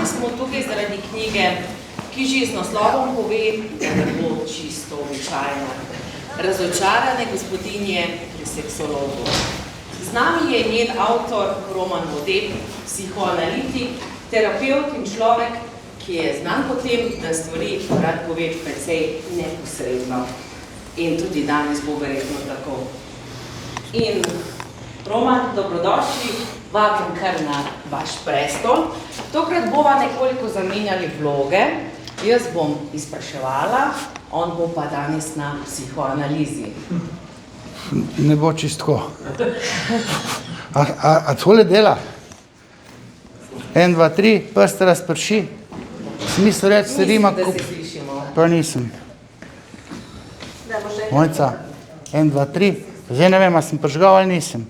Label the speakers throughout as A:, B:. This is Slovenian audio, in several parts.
A: Danes smo tukaj zaradi knjige, ki že z naslovom pove, da ne bo čisto običajno. Razočarane gospodinje pri seksologu. Z nami je njen avtor Roman Vodeb, psihoanalitik, terapevt in človek, ki je znan po tem, da stvari rad pove precej neposredno. In tudi danes bo verjetno tako. In Roman, dobrodošli, vabim kar na vaš prestol. Tokrat bova nekoliko zamenjali vloge. Jaz bom izpraševala, on bo pa danes na psihoanalizi.
B: Ne bo čistko. A tole dela? 1, 2, 3, prste razprši. Smisel reči se rima,
A: da se slišimo.
B: Pa nisem. Mojca, 1, 2, 3. Zdaj ne vem, a sem pržgal ali nisem.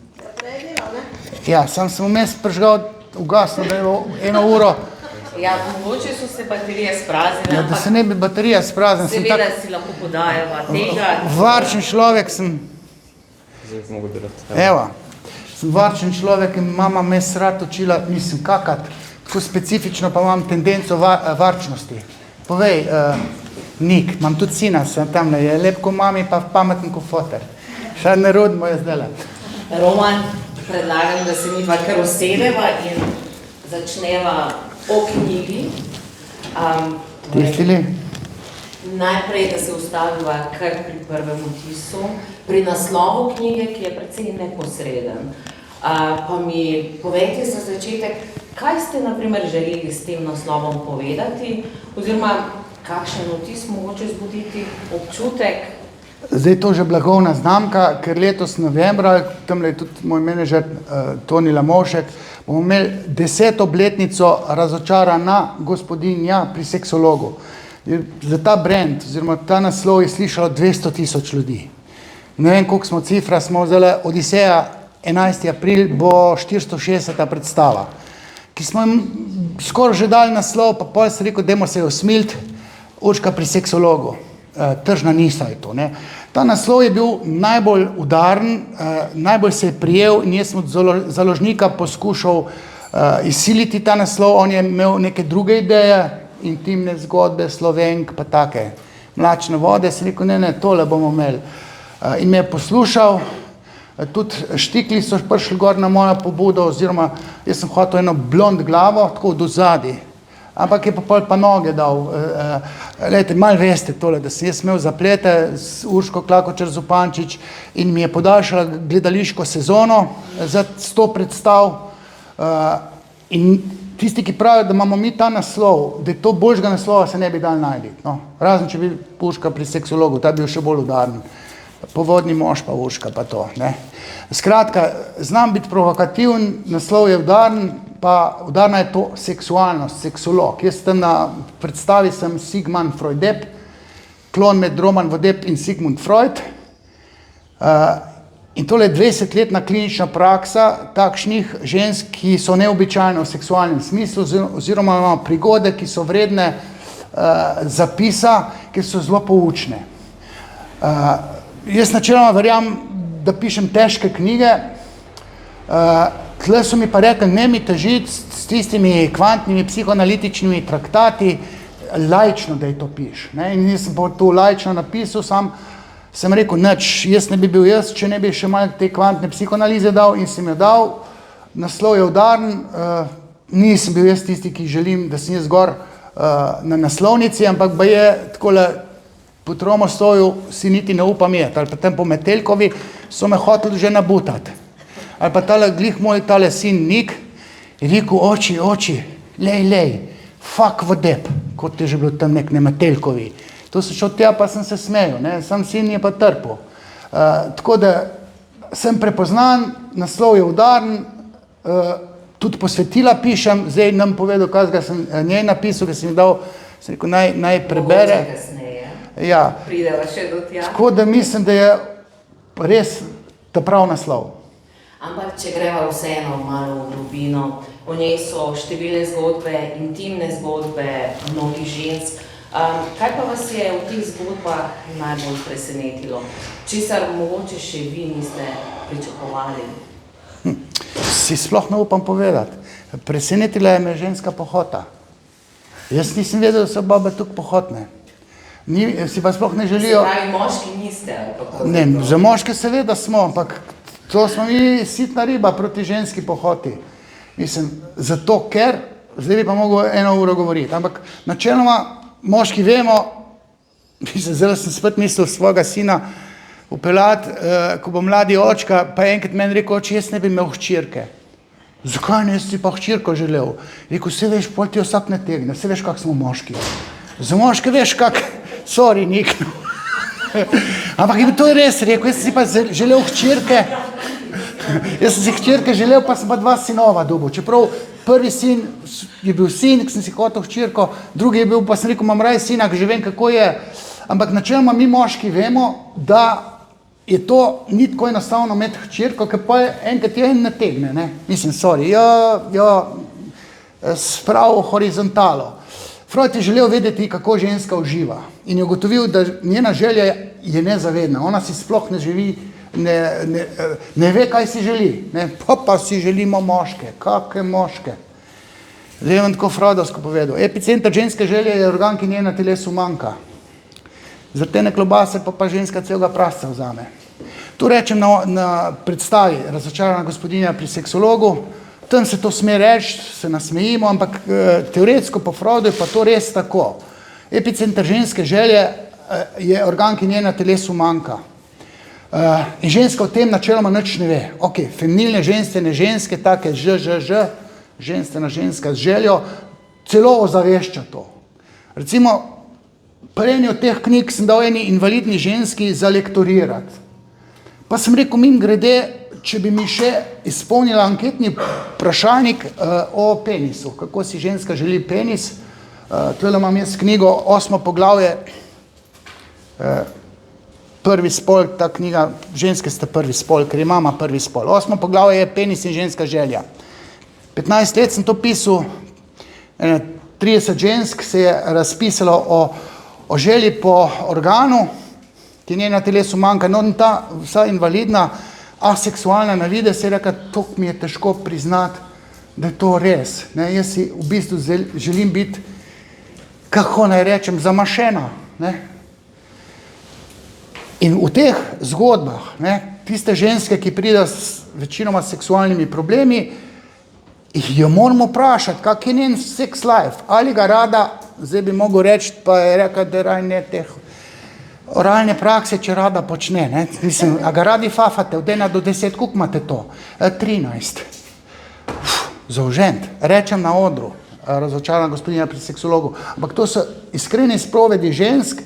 B: Ja, sam sem vmes pržgal, ugasno, da je 1 uro.
A: Ja, mogoče so se baterije spraznile,
B: Ja, da se ne bi baterija spraznila.
A: seveda si lahko podajava tega.
B: Varčen človek sem. Evo, sem varčen človek in mama me srad učila, mislim, kakat, tako specifično pa imam tendenco varčnosti. Povej, Nik, imam tudi sina, sem tamle, je lep ko mami, pa pameten ko foter. Šta nerodimo je zdajle.
A: Roman, predlagam, da se mi dva kar usedeva in začneva o knjigi.
B: Tistili?
A: Najprej, da se ustaviva kar pri prvem vtisu, pri naslovu knjige, ki je precej neposreden. Pa mi povejte za začetek, kaj ste na primer želeli s tem naslovom povedati, oziroma kakšen vtis mogoče zbuditi, občutek?
B: Zdaj to že blagovna znamka, ker letos novembra, tamle je tudi moj menedžer Toni Lamovšek, bomo imeli 10. obletnico Razočarana gospodinja pri seksologu. Za ta brand, oziroma ta naslov je slišalo 200,000 ljudi. Ne vem, koliko smo cifra, smo vzeli Odiseja, 11. april bo 460. predstava, ki smo jim skoraj že dali naslov, pa pol se rekel, dajmo se osmilt, Urška pri seksologu. Tržna nisa je to. Ne. Ta naslov je bil najbolj udaren, najbolj se je prijel in jaz sem od založnika poskušal izsiliti ta naslov, on je imel neke druge ideje, intimne zgodbe, Slovenk, pa take mlačne vode, sem rekel, ne, tole bomo imeli. In me je poslušal, tudi štikli so prišli gor na mojo pobudo, oziroma jaz sem hotel eno blond glavo, tako do zadaj. Ampak je pa pol pa noge dal. Lejte, malo veste tole, da sem jaz imel zaplete z Urško Klakočar Zupančič in mi je podaljšala gledališko sezono za 100 predstav. In tisti, ki pravijo, da imamo mi ta naslov, da je to boljšega naslova se ne bi dal najti. No, razen, če bi Urška pri seksologu, ta bi bil še bolj udaren. Povodni mož pa Urška pa to. Ne. Skratka, znam biti provokativen, naslov je udaren, pa udarna je to seksualnost, seksolog. Jaz tam na predstavi sem Sigmund Freudep, klon med Roman Vodeb in Sigmund Freud. In tole je 20-letna klinična praksa takšnih žensk, ki so neobičajne v seksualnem smislu, oziroma imamo prigode, ki so vredne zapisa, ki so zelo poučne. Jaz načeloma verjamem, da pišem težke knjige, tle so mi pa rekli, ne mi težiti s tistimi kvantnimi psihoanalitičnimi traktati, laično, da je to piš. Ne? In jaz sem pa to laično napisal, sam sem rekel, nič, jaz ne bi bil jaz, če ne bi še malo te kvantne psihoanalize dal in sem jo dal, naslov je udaren, nisem bil jaz tisti, ki želim, da sem jaz gor na naslovnici, ampak ba je takole po Tromostoju si niti ne upam jeti, ali pa tam po Metelkovi so me hoteli že nabutati. Ali pa tale glih moj, tale sin Nik, je rekel, oči, lej, fuck Vodeb, kot je že bilo tam nek na Metelkovi. To se šel tja, pa sem se smejal, ne, sam sin je pa trpel. Tako da sem prepoznan, naslov je udaren, tudi posvetila pišem, zdaj nam povedal, kaj sem njej napisal, ki sem dal, sem rekel, naj prebere.
A: Mogoče kasneje,
B: ja.
A: Prideva še do tja.
B: Tako da mislim, da je res ta prav naslov.
A: Ampak, če greva vseeno malo v globino, v njej so številne zgodbe, intimne zgodbe mnogih žensk. Kaj pa vas je v teh zgodbah najbolj presenetilo? Česar mogoče še vi niste pričakovali?
B: Si sploh ne upam povedati. Presenetila je me ženska pohota. Jaz nisem vedel, da so babe tukaj pohotne. Si pa sploh ne želijo...
A: Se pravi, moški niste, ali kako?
B: Ne, za moške seveda smo, ampak to smo mi sitna riba proti ženski pohoti. Mislim, zato ker, zdaj bi pa mogel 1 uro govoriti, ampak načeloma moški vemo, mislim, zdaj sem spet mislil svojega sina upeljati, ko bo mladi očka, pa je enkrat meni rekel, oče, jaz ne bi imel hčirke. Zakaj ne, jaz si pa hčirko želel? Rekel, se veš, pol ti vsak ne tegne, se veš, kak smo moški. Za moške veš, kak, sorry, nikno. Ampak to je res, rekel, jaz si pa želel hčirke, jaz sem si hčirke želel, pa sem pa 2 sinova dobil. Čeprav prvi sin je bil sin, ki sem si hotel hčirko, drugi je bil, pa sem rekel, imam raj sina, ki že vem, kako je. Ampak načeloma mi moški vemo, da je to ni tako enostavno imeti hčirko, ker pa enkrat je en nategne, ne. Mislim, sorry, spravo horizontalo. Freud je želel vedeti, kako ženska uživa in je ugotovil, da njena želja je nezavedna. Ona si sploh ne živi, ne ve, kaj si želi. Ne? Pa si želimo moške. Kakve moške? Zdaj vam tako freudovsko povedal. Epicenter ženske želje je organ, ki njena telesu manjka. Zrtene klobase pa ženska celega prasca vzame. Tu rečem na predstavi Razočarana gospodinja pri seksologu. Tam se to sme reči, se nasmejimo, ampak teoretsko po Freudu je pa to res tako. Epicenter ženske želje je organ, ki njena telesu manjka. In ženska o tem načeloma nič ne ve. Ok, feminilne ženstvene ženske, take ženstvena ženska z željo, celo ozavešča to. Recimo, pri eni od teh knjig sem dal eni invalidni ženski zalektorirati. Pa sem rekel, mimogrede, če bi mi še izpolnila anketni vprašalnik o penisu, kako si ženska želi penis. Tule imam jaz knjigo 8. poglavje, prvi spol, ta knjiga, ženske sta prvi spol, ker je mama prvi spol. 8. poglavje je penis in ženska želja. 15 let sem to pisal, 30 žensk se je razpisalo o želji po organu, ki njena telesu manjka, no in ta vsa invalidna, aseksualna navide se je rekla, to mi je težko priznati, da je to res. Ne, jaz si v bistvu želim biti, kako naj rečem, zamašena. Ne. In v teh zgodbah, ne, tiste ženske, ki pridejo s večinoma seksualnimi problemi, jo moramo vprašati, kak je njen sex life, ali ga rada, zdaj bi mogel reči, pa je rekla, da raj ne teh oralne prakse, če rada počne, ne? Mislim, a ga radi fafate, od 1 do 10, koliko imate to? 13. Zaužent, rečem na odru, Razočarana gospodinja pri seksologu, ampak to so iskrene izpovedi žensk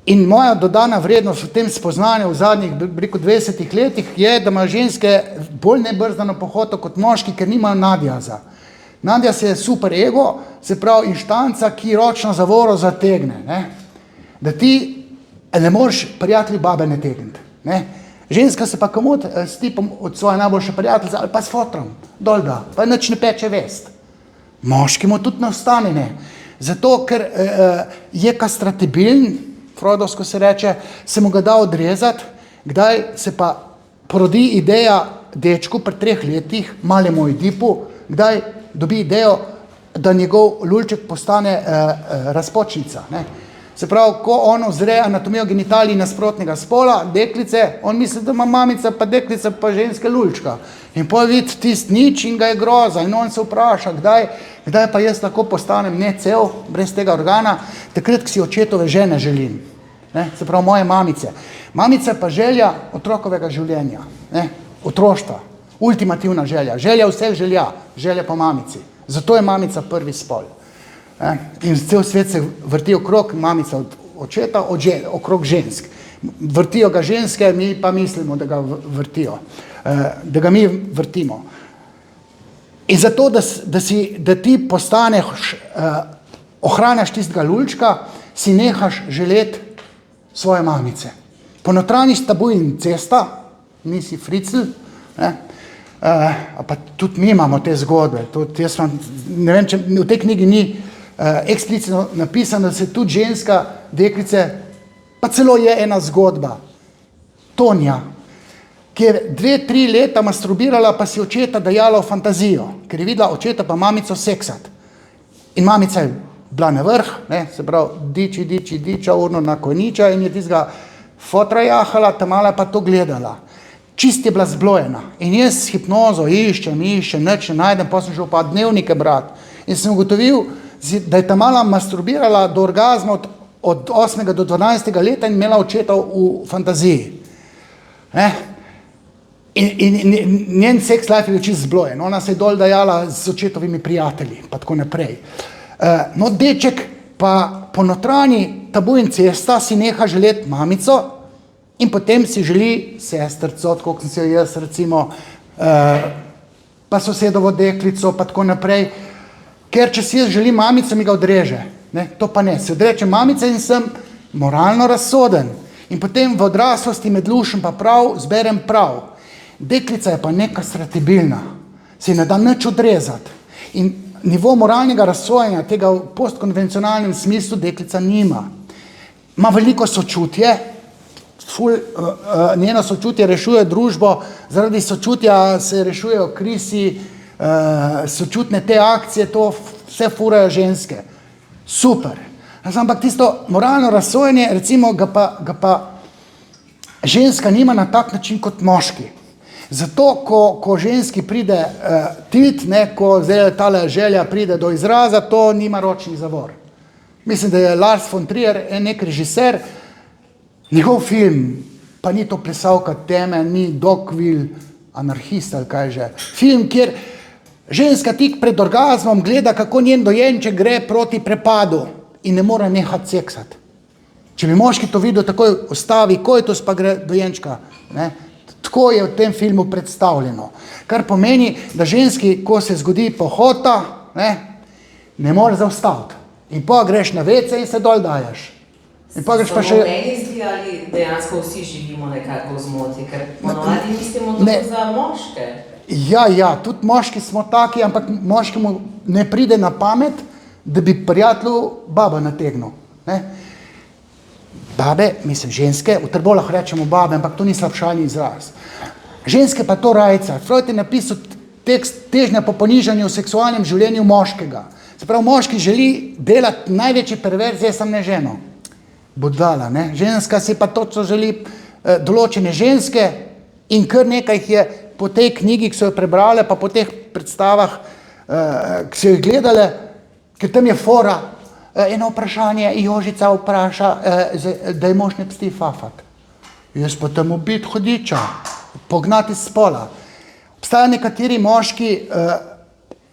B: in moja dodana vrednost v tem spoznanju v zadnjih, preko 20 letih je, da imajo ženske bolj nebrzdano pohoto kot moški, ker nimajo nadjaza. Nadjaz je super ego, se pravi inštanca, ki ročno zavoro zategne, ne? Da ti ne moreš prijatelji babe ne tegniti. Ne? Ženska se pa komod s tipom od svoje najboljše prijateljice ali pa s fotrom dol da, pa nič ne peče vest. Moški mu tudi ne ostane, ne. Zato, ker je kastratibilen, freudovsko se reče, se mu ga da odrezati, kdaj se pa porodi ideja dečku pri 3 letih, malemu Edipu, kdaj dobi idejo, da njegov lulček postane razpočnica, ne. Se pravi, ko on ozre anatomijo genitalij nasprotnega spola, deklice, on misli, da ima mamica pa deklica pa ženske lulčka. In potem vidi tist nič in ga je groza in on se vpraša, kdaj pa jaz lahko postanem ne cel, brez tega organa, takrat, ki si očetove žene želim. Ne? Se pravi, moje mamice. Mamica pa želja otrokovega življenja, ne? Otroštva, ultimativna želja, želja vseh želja, želja po mamici. Zato je mamica prvi spol. In cel svet se vrti okrog mamica od očeta, okrog žensk. Vrtijo ga ženske, mi pa mislimo, da ga vrtijo, da ga mi vrtimo. In zato, da ti postaneš, ohranjaš tistega lulčka, si nehaš želeti svoje mamice. Ponotranjiš s tabu in cesta, nisi fricl, ne? Pa tudi mi imamo te zgodbe. Jaz ne vem, če v tej knjigi ni eksplicitno napisano, da se tudi ženska, deklice, pa celo je ena zgodba. Tonja, ki je 2-3 leta masturbirala, pa si očeta dajala v fantazijo, ker je videla očeta pa mamico seksati. In mamica je bila na vrh, ne, se pravi, diča urno na konjiča in je tistega fotra jahala, ta mala pa to gledala. Čist je bila zblojena. In jaz s hipnozo iščem, nič ne najdem, pa sem šel pa dnevnike brati. In sem ugotovil, da je ta mala masturbirala do orgazma od 8. do 12. leta in imela očeta v fantaziji. Ne? In njen sex life je čist zblojen. Ona se je dol dajala z očetovimi prijatelji, pa tako naprej. No, deček pa po notranji tabu in cesta si neha želeti mamico in potem si želi sestrco, tako kot sem si jo jaz, recimo, pa sosedovo deklico, pa tako naprej. Ker če si jaz želim mamico, mi ga odreže. Ne? To pa ne. Se odreče mamice in sem moralno razsoden. In potem v odraslosti med lušem pa prav, zberem prav. Deklica je pa neka stratibilna. Se ne da nič odrezati. In nivo moralnega razsojanja tega v postkonvencionalnem smislu deklica nima. Ima veliko sočutje, njeno sočutje rešuje družbo, zaradi sočutja se rešujejo krisi, sočutne te akcije, to vse furajo ženske. Super. Ampak tisto moralno razsojanje, recimo, ga pa ženska nima na tak način kot moški. Zato, ko ženski pride tilt, ne, ko zdaj tale želja pride do izraza, to nima ročni zavor. Mislim, da je Lars von Trier nek režiser, njegov film, pa ni to Plesalka teme, ni Dogville, anarhist ali kaj že. Film, kjer ženska tik pred orgazmom gleda, kako njen dojenček gre proti prepadu in ne more nehati seksati. Če bi moški to videl, takoj ostavi, koitus pa gre dojenčka. Ne? Tako je v tem filmu predstavljeno. Kar pomeni, da ženski, ko se zgodi pohota, ne more zaustaviti. In pa greš na WC in se dol daješ. In pa greš pa še...
A: Samo meni zdi, ali dejansko vsi živimo nekako v zmoti, ker ponovadi mislimo tako za moške.
B: Ja, tudi moški smo taki, ampak moškemu ne pride na pamet, da bi prijatelju baba nategnil. Ne? Babe, mislim ženske, v Trbolah rečemo babe, ampak to ni slabšalni izraz. Ženske pa to rajca. Freud je napisal tekst Težnja po ponižanju v seksualnem življenju moškega. Se pravi, moški želi delati največje perverzije, sam ne ženo. Budala, ne? Ženska si pa točno želi določene ženske in kar nekaj jih je po tej knjigi, ki so jo prebrale, pa po teh predstavah, ki so jih gledale, ker tam je fora, eno vprašanje, Jožica vpraša, da je mož ne psti fafat. Jaz pa tam ubit hodiča, pognati iz spola. Obstajajo nekateri moški,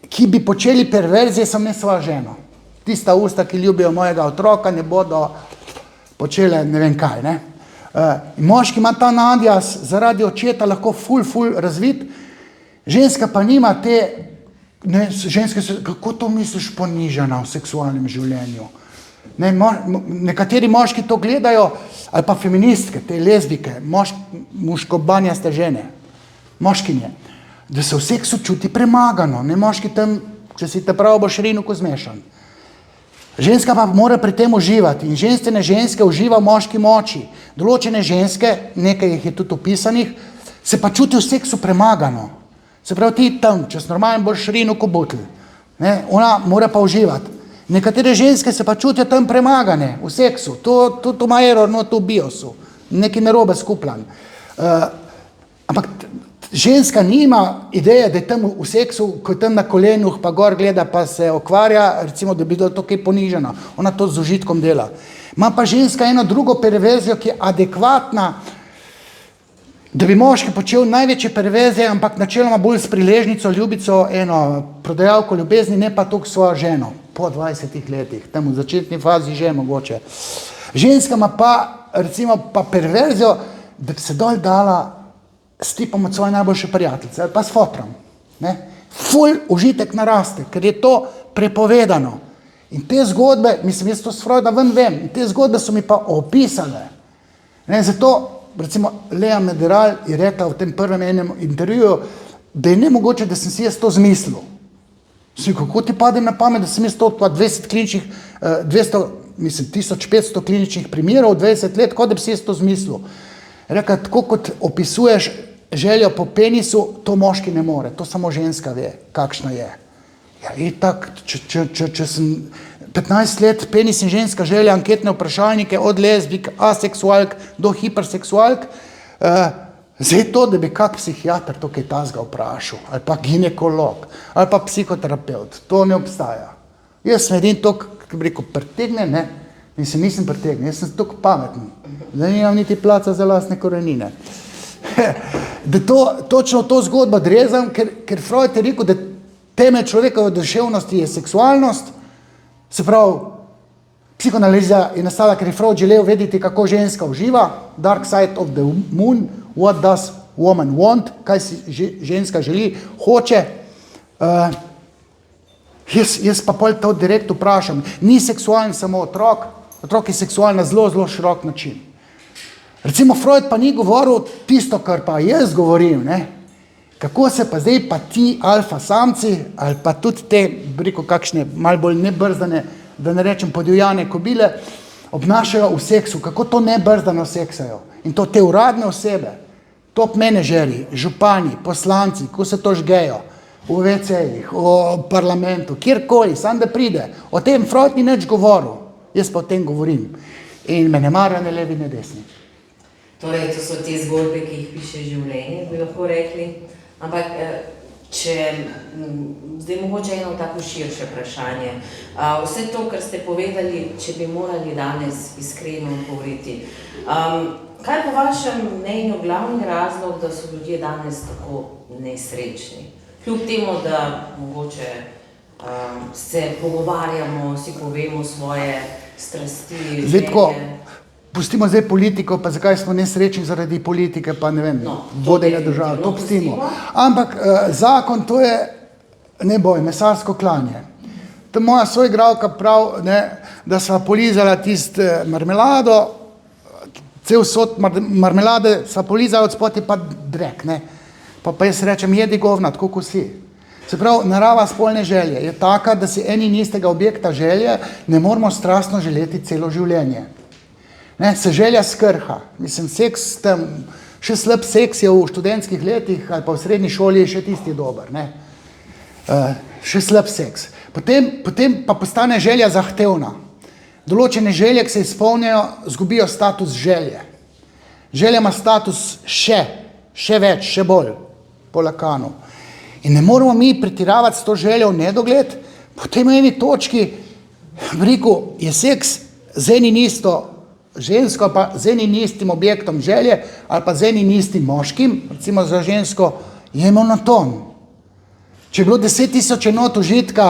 B: ki bi počeli perverzije, sem ne svojo ženo. Tista usta, ki ljubijo mojega otroka, ne bodo počele ne vem kaj. Ne? Moški ima ta nadjaz zaradi očeta lahko ful razvit, ženska pa nima te, ne, ženske so, kako to misliš ponižana v seksualnem življenju? Ne, nekateri moški to gledajo, ali pa feministke, te lezbike, muškobanjaste žene, moškinje, da se v seksu čuti premagano, ne moški tam, če si te prav boš rinuko zmešan. Ženska pa mora pri tem uživati in ženstvene ženske uživa v moški moči. Določene ženske, nekaj jih je tudi opisanih, se pa čuti v seksu premagano. Se pravi, ti tam, čez normalen boš rinuko butl. Ona mora pa uživati. Nekatere ženske se pa čutijo tam premagane v seksu. To ima error, no, to v biosu. Nekaj narobe skupljan. Ampak ženska nima ideje, da je tam v seksu, ko je tam na kolenuh, pa gor gleda, pa se okvarja, recimo, da bi bilo to kaj poniženo. Ona to z užitkom dela. Ima pa ženska eno drugo perverzijo, ki je adekvatna, da bi moški počel največje perverzije, ampak načeloma bolj s priležnico, ljubico, eno prodajalko ljubezni, ne pa toliko svojo ženo. Po 20 letih, tam v začetni fazi že mogoče. Ženska ima pa, recimo, pa perverzijo, da bi se dol dala s tipom od svoje najboljše prijateljice, ali pa s fotrom. Ful užitek naraste, ker je to prepovedano. In te zgodbe, mislim, jaz to s Freuda ven vem, in te zgodbe so mi pa opisane. Zato, recimo, Lea Mederal je rekla v tem prvem enem intervjuju, da je nemogoče, da sem si jaz to zmislil. Kako ti pade na pamet, da sem jaz to 20 kliničnih, 1500 kliničnih primerov, 20 let, kot da bi si jaz to zmislil. Rekla, tako kot opisuješ željo po penisu, to moški ne more, to samo ženska ve, kakšna je. Ja, in tak, če sem 15 let, penis in ženska želja, anketne vprašalnike, od lezbik, aseksualk do hiperseksualk. Zdaj to, da bi kak psihiater to kaj tazga vprašal, ali pa ginekolog, ali pa psihoterapeut, to ne obstaja. Jaz sem edin to, ki bi rekel, pretegne, ne, in se nisem pretegne, jaz sem toliko pameten, da nimam niti placa za lastne korenine. Da točno to zgodbo drezam, ker Freud je rekel, da temelj človekove duševnosti je seksualnost, se pravi, psihoanaliza je nastala, ker je Freud želel vedeti, kako ženska uživa, dark side of the moon, what does woman want, kaj si ženska želi, hoče. Jaz pa pol to direkt vprašam, ni seksualen samo otrok, otrok je seksualen na zelo, zelo širok način. Recimo Freud pa ni govoril tisto, kar pa jaz govorim, ne? Kako se pa zdaj pa ti alfa samci, ali pa tudi te, rekel, kakšne malo bolj nebrzdane, da ne rečem podivjane kobile, obnašajo v seksu, kako to nebrzdano seksajo. In to te uradne osebe, top menedžeri, župani, poslanci, ko se to žgejo, v WC-jih, v parlamentu, kjerkoli, sam da pride. O tem Freud ni nič govoril, jaz pa o tem govorim. In me ne mara ne levi, ne desni.
C: Torej, to so te zgodbe, ki jih piše življenje, bi lahko rekli. Ampak, če zdaj mogoče eno tako širše vprašanje. Vse to, kar ste povedali, če bi morali danes iskreno odgovoriti. Kaj je po vašem mnenju glavni razlog, da so ljudje danes tako nesrečni? Kljub temu, da mogoče se pogovarjamo, si povemo svoje strasti, želje.
B: Pustimo zdaj politiko, pa zakaj smo nesrečni zaradi politike, pa ne vem, vodenja države, to pustimo. Ampak zakon to je, ne boj, mesarsko klanje. To moja soigralka prav, ne, da sva polizala tiste marmelado, cel sod marmelade sva polizala, od spoti pa drek, ne. Pa jaz rečem, jedi govna, tako ko si. Se pravi, narava spolne želje je taka, da si eni in istega objekta želje ne moramo strastno želeti celo življenje. Ne, se želja skrha. Mislim, seks tam, še slab seks je v študentskih letih ali pa v srednji šoli je še tisti dober, ne. Še slab seks. Potem pa postane želja zahtevna. Določene želje, ki se izpolnijo, zgubijo status želje. Želja ima status še več, še bolj, po Lacanu. In ne moramo mi pretiravati s to željo v nedogled, potem v eni točki, rekel, je seks z enim isto žensko, pa z enim istim objektom želje, ali pa z enim istim moškim, recimo za žensko, je monoton. Če je bilo 10.000 enot užitka,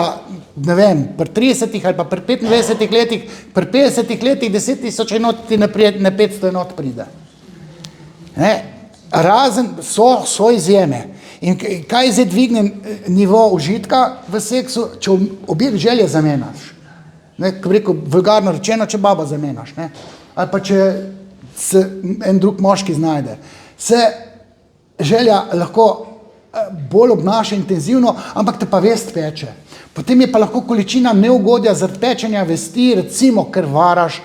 B: ne vem, pri 30 ali pa pri 25 letih, pri 50 letih 10.000 enot ti na 500 enot pride. Ne? Razen so izjeme. In kaj zdaj dvigne nivo užitka v seksu, če objekt želje zamenjaš? Ne, ko bi rekel, vulgarno rečeno, če baba zamenjaš, ne? Ali pa če se en drug moški znajde. Se želja lahko bolj obnaša intenzivno, ampak te pa vest peče. Potem je pa lahko količina neugodja zaradi pečenja vesti, recimo, ker varaš,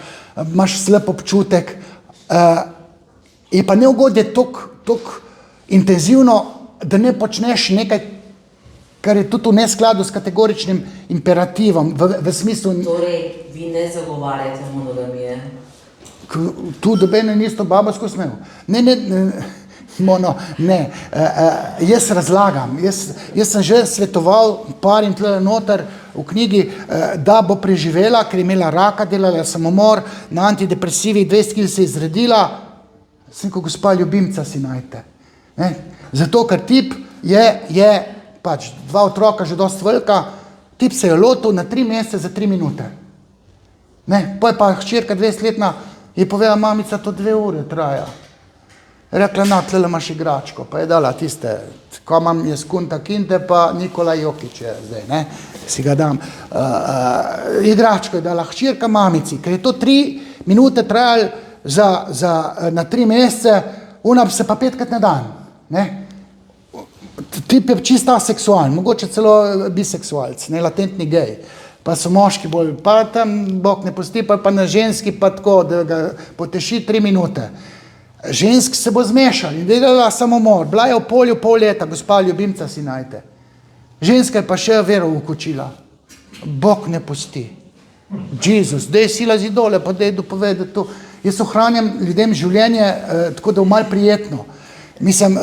B: imaš slab občutek, je pa neugodje toliko intenzivno, da ne počneš nekaj, kar je tudi v neskladu s kategoričnim imperativom, v smislu...
C: Torej, vi ne zagovarjate monogamije?
B: Tu dobene nisto babasko smel. Jaz razlagam. Jaz sem že svetoval parim tle noter v knjigi, da bo preživela, ker je imela raka, delala samomor, na antidepresivi 20 kg se je izredila, sem ko gospa ljubimca si najte. Ne? Zato, ker tip je pač 2 otroka že dost velika, tip se je lotil na 3 mesece za 3 minute. Ne? Pa je pa hčerka 20-letna je povedala, mamica, to 2 ure traja. Rekla, na, tle imaš igračko, pa je dala tiste, ko imam jaz Kunta Kinte, pa Nikola Jokić je zdaj, ne, si ga dam. Igračko je dala hčerka mamici, ker je to 3 minute trajalo na 3 mesece, ona se pa 5krat na dan, ne. Tip je čista seksualen, mogoče celo biseksualc, ne, latentni gej. Pa so moški bolj, pa tam Bog ne pusti, pa na ženski pa tako, da ga poteši 3 minute. Žensk se bo zmešal in delala samomor, bila je v polju pol leta, gospa ljubimca si najte. Ženska je pa še vero ukočila. Bog ne pusti. Jezus, daj si lazi dole, pa daj dopovedati to. Jaz ohranjam ljudem življenje, tako da je malo prijetno. Mislim,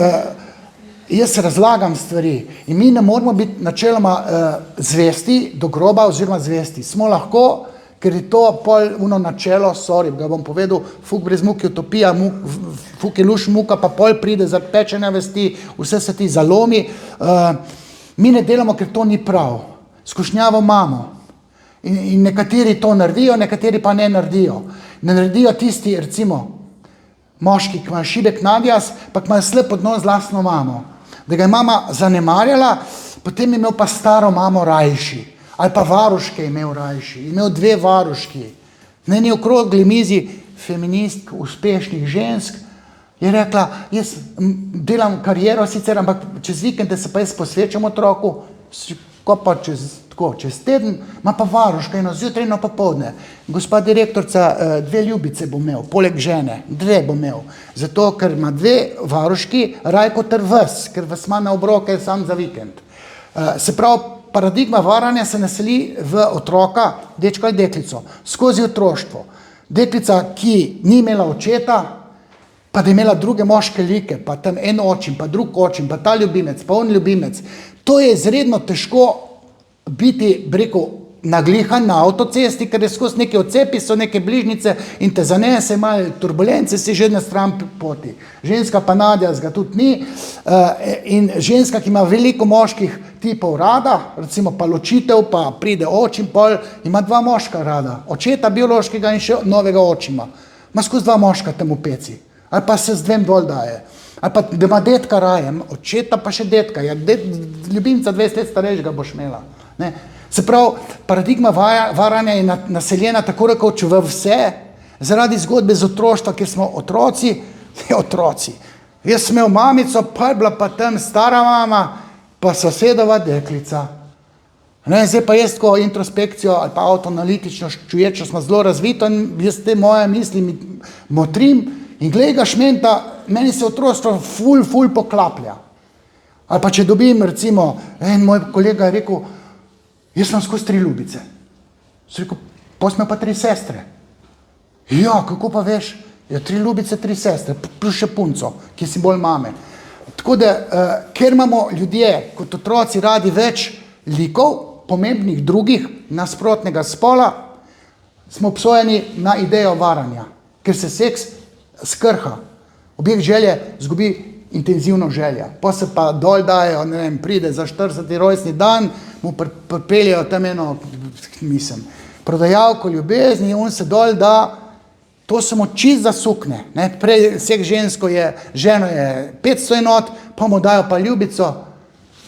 B: jaz razlagam stvari in mi ne moramo biti načeloma zvesti do groba oziroma zvesti. Smo lahko, ker je to pol uno načelo, sorry, ga bom povedal, fuk brez muke utopija, fuk je luš muka, pa pol pride za pečene vesti, vse se ti zalomi. Mi ne delamo, ker to ni prav. Skušnjavo imamo. In nekateri to naredijo, nekateri pa ne naredijo. Ne naredijo tisti, recimo, moški, ki imajo šibek nadjaz, pa ki imajo slep odnos z lastno mamo. Da ga je mama zanemarjala, potem je imel pa staro mamo rajši. Ali pa varuške je imel rajši. Imel 2 varuški. Na eni okrogli mizi feministk, uspešnih žensk, je rekla, jaz delam kariero sicer, ampak čez vikende se pa jaz posvečam otroku, ko pa čez teden, ima pa varuška eno zjutraj, eno popoldne. Gospa direktorca, 2 ljubice bo imel, poleg žene, 2 bo imel. Zato, ker ima 2 varuški, Rajko ter vas, ker vas ima na obroke sam za vikend. Se pravi, paradigma varanja se naseli v otroka, dečka ali deklico, skozi otroštvo. Deklica, ki ni imela očeta, pa da je imela druge moške like, pa tam en očim, pa drug očim, pa ta ljubimec, pa on ljubimec. To je izredno težko biti, rekel, naglihan na avtocesti, ker je skozi neke odcepi, so neke bližnice in te zanese, malo turbulence, si že na stran poti. Ženska pa nadjaz ga tudi ni in ženska, ki ima veliko moških tipov rada, recimo pa ločitev, pa pride očim pol, ima 2 moška rada, očeta biološkega in še novega očima. Ima skozi 2 moška tam v peci. Ali pa se z 2 dol daje. Ali pa da ima detka raje, očeta pa še detka. Ja, ljubimca 20 let starejšega boš imela. Ne? Se pravi, paradigma varanja je naseljena tako rekoč v vse, zaradi zgodbe z otroštva, kjer smo otroci. Jaz sem imel mamico, pa je bila pa tam stara mama, pa sosedova deklica. Ne, zdaj pa jaz tako introspekcijo ali pa avtoanalitično čuječo smo zelo razvito in jaz te moje misli motrim in glej ga šmenta, meni se otroštvo ful poklaplja. Ali pa če dobim, recimo, en moj kolega je rekel, jaz sem skozi 3 ljubice. Sem rekel, pa smo pa 3 sestre. Ja, kako pa veš? Ja, 3 ljubice, 3 sestre, plus še punco, ki si bolj mame. Tako da, ker imamo ljudje kot otroci radi več likov, pomembnih drugih, nasprotnega spola, smo obsojeni na idejo varanja, ker se seks skrha. Objekt želje zgubi intenzivno želja. Pa se pa dol dajo, ne vem, pride za 40. rojstni dan, mu pripeljajo tam eno, mislim, prodajalko ljubezni in on se dol da, to se mu čist zasukne. Ne? Prej vseh ženo je 500 enot, pa mu dajo pa ljubico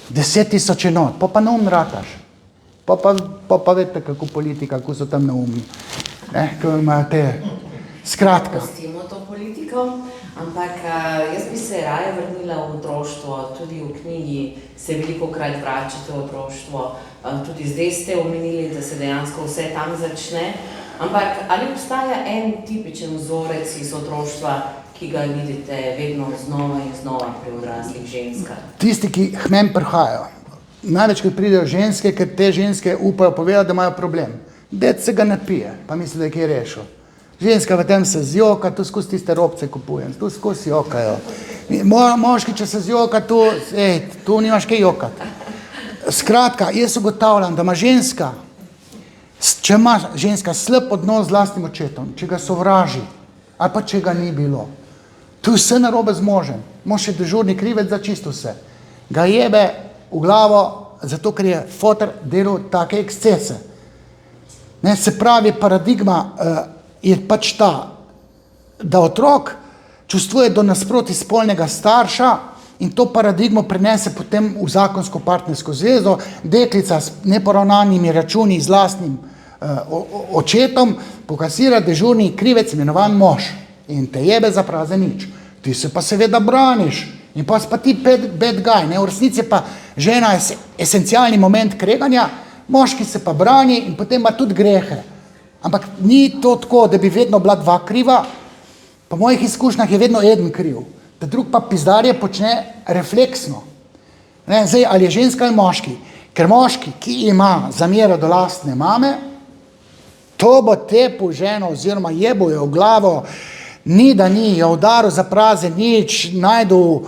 B: 10.000 enot, pa neumn rataš. Pa vedite, kako politika, kako so tam neumni. Ko imajo te, skratka.
C: Pustimo to politiko, ampak jaz bi se raje vrnila v otroštvo, tudi v knjigi se velikokrat vračate v otroštvo, tudi zdaj ste omenili, da se dejansko vse tam začne, ampak ali obstaja en tipičen vzorec iz otroštva, ki ga vidite vedno znova in znova pri odraslih ženskah?
B: Tisti, ki hmen prihajajo. Največkrat pridejo ženske, ker te ženske upajo povedati, da imajo problem. Ded se ga napije, pa misli, da je kaj rešil. Ženska v tem se zjoka, tu skozi tiste robce kupujem, tu skozi jokajo. Moški, če se zjoka, tu nimaš kaj jokati. Skratka, jaz ugotavljam, da ima ženska, če ima ženska slab odnos z lastnim očetom, če ga sovraži, ali pa če ga ni bilo, tu je vse narobe z možem, mož je dežurni krivec za čisto vse. Ga jebe v glavo, zato ker je foter delal take ekscese. Ne, se pravi, paradigma je pač ta, da otrok čustvuje do nasproti spolnega starša in to paradigmo prenese potem v zakonsko partnersko zvezo, deklica s neporavnanimi računi z lastnim očetom pokasira dežurni krivec imenovan mož in te jebe za prazen nič. Ti se pa seveda braniš in pa si pa ti bad guy, ne? V resnici pa žena je esencialni moment kreganja, moški se pa brani in potem ima tudi grehe. Ampak ni to tako, da bi vedno bila 2 kriva, po mojih izkušnjah je vedno eden kriv, da drug pa pizdarje počne refleksno. Ne, zdaj, ali je ženska ali moški, ker moški, ki ima zamero do lastne mame, to bo tepu ženo oziroma jebo jo v glavo, ni da ni, jo udaril za prazen nič, najdu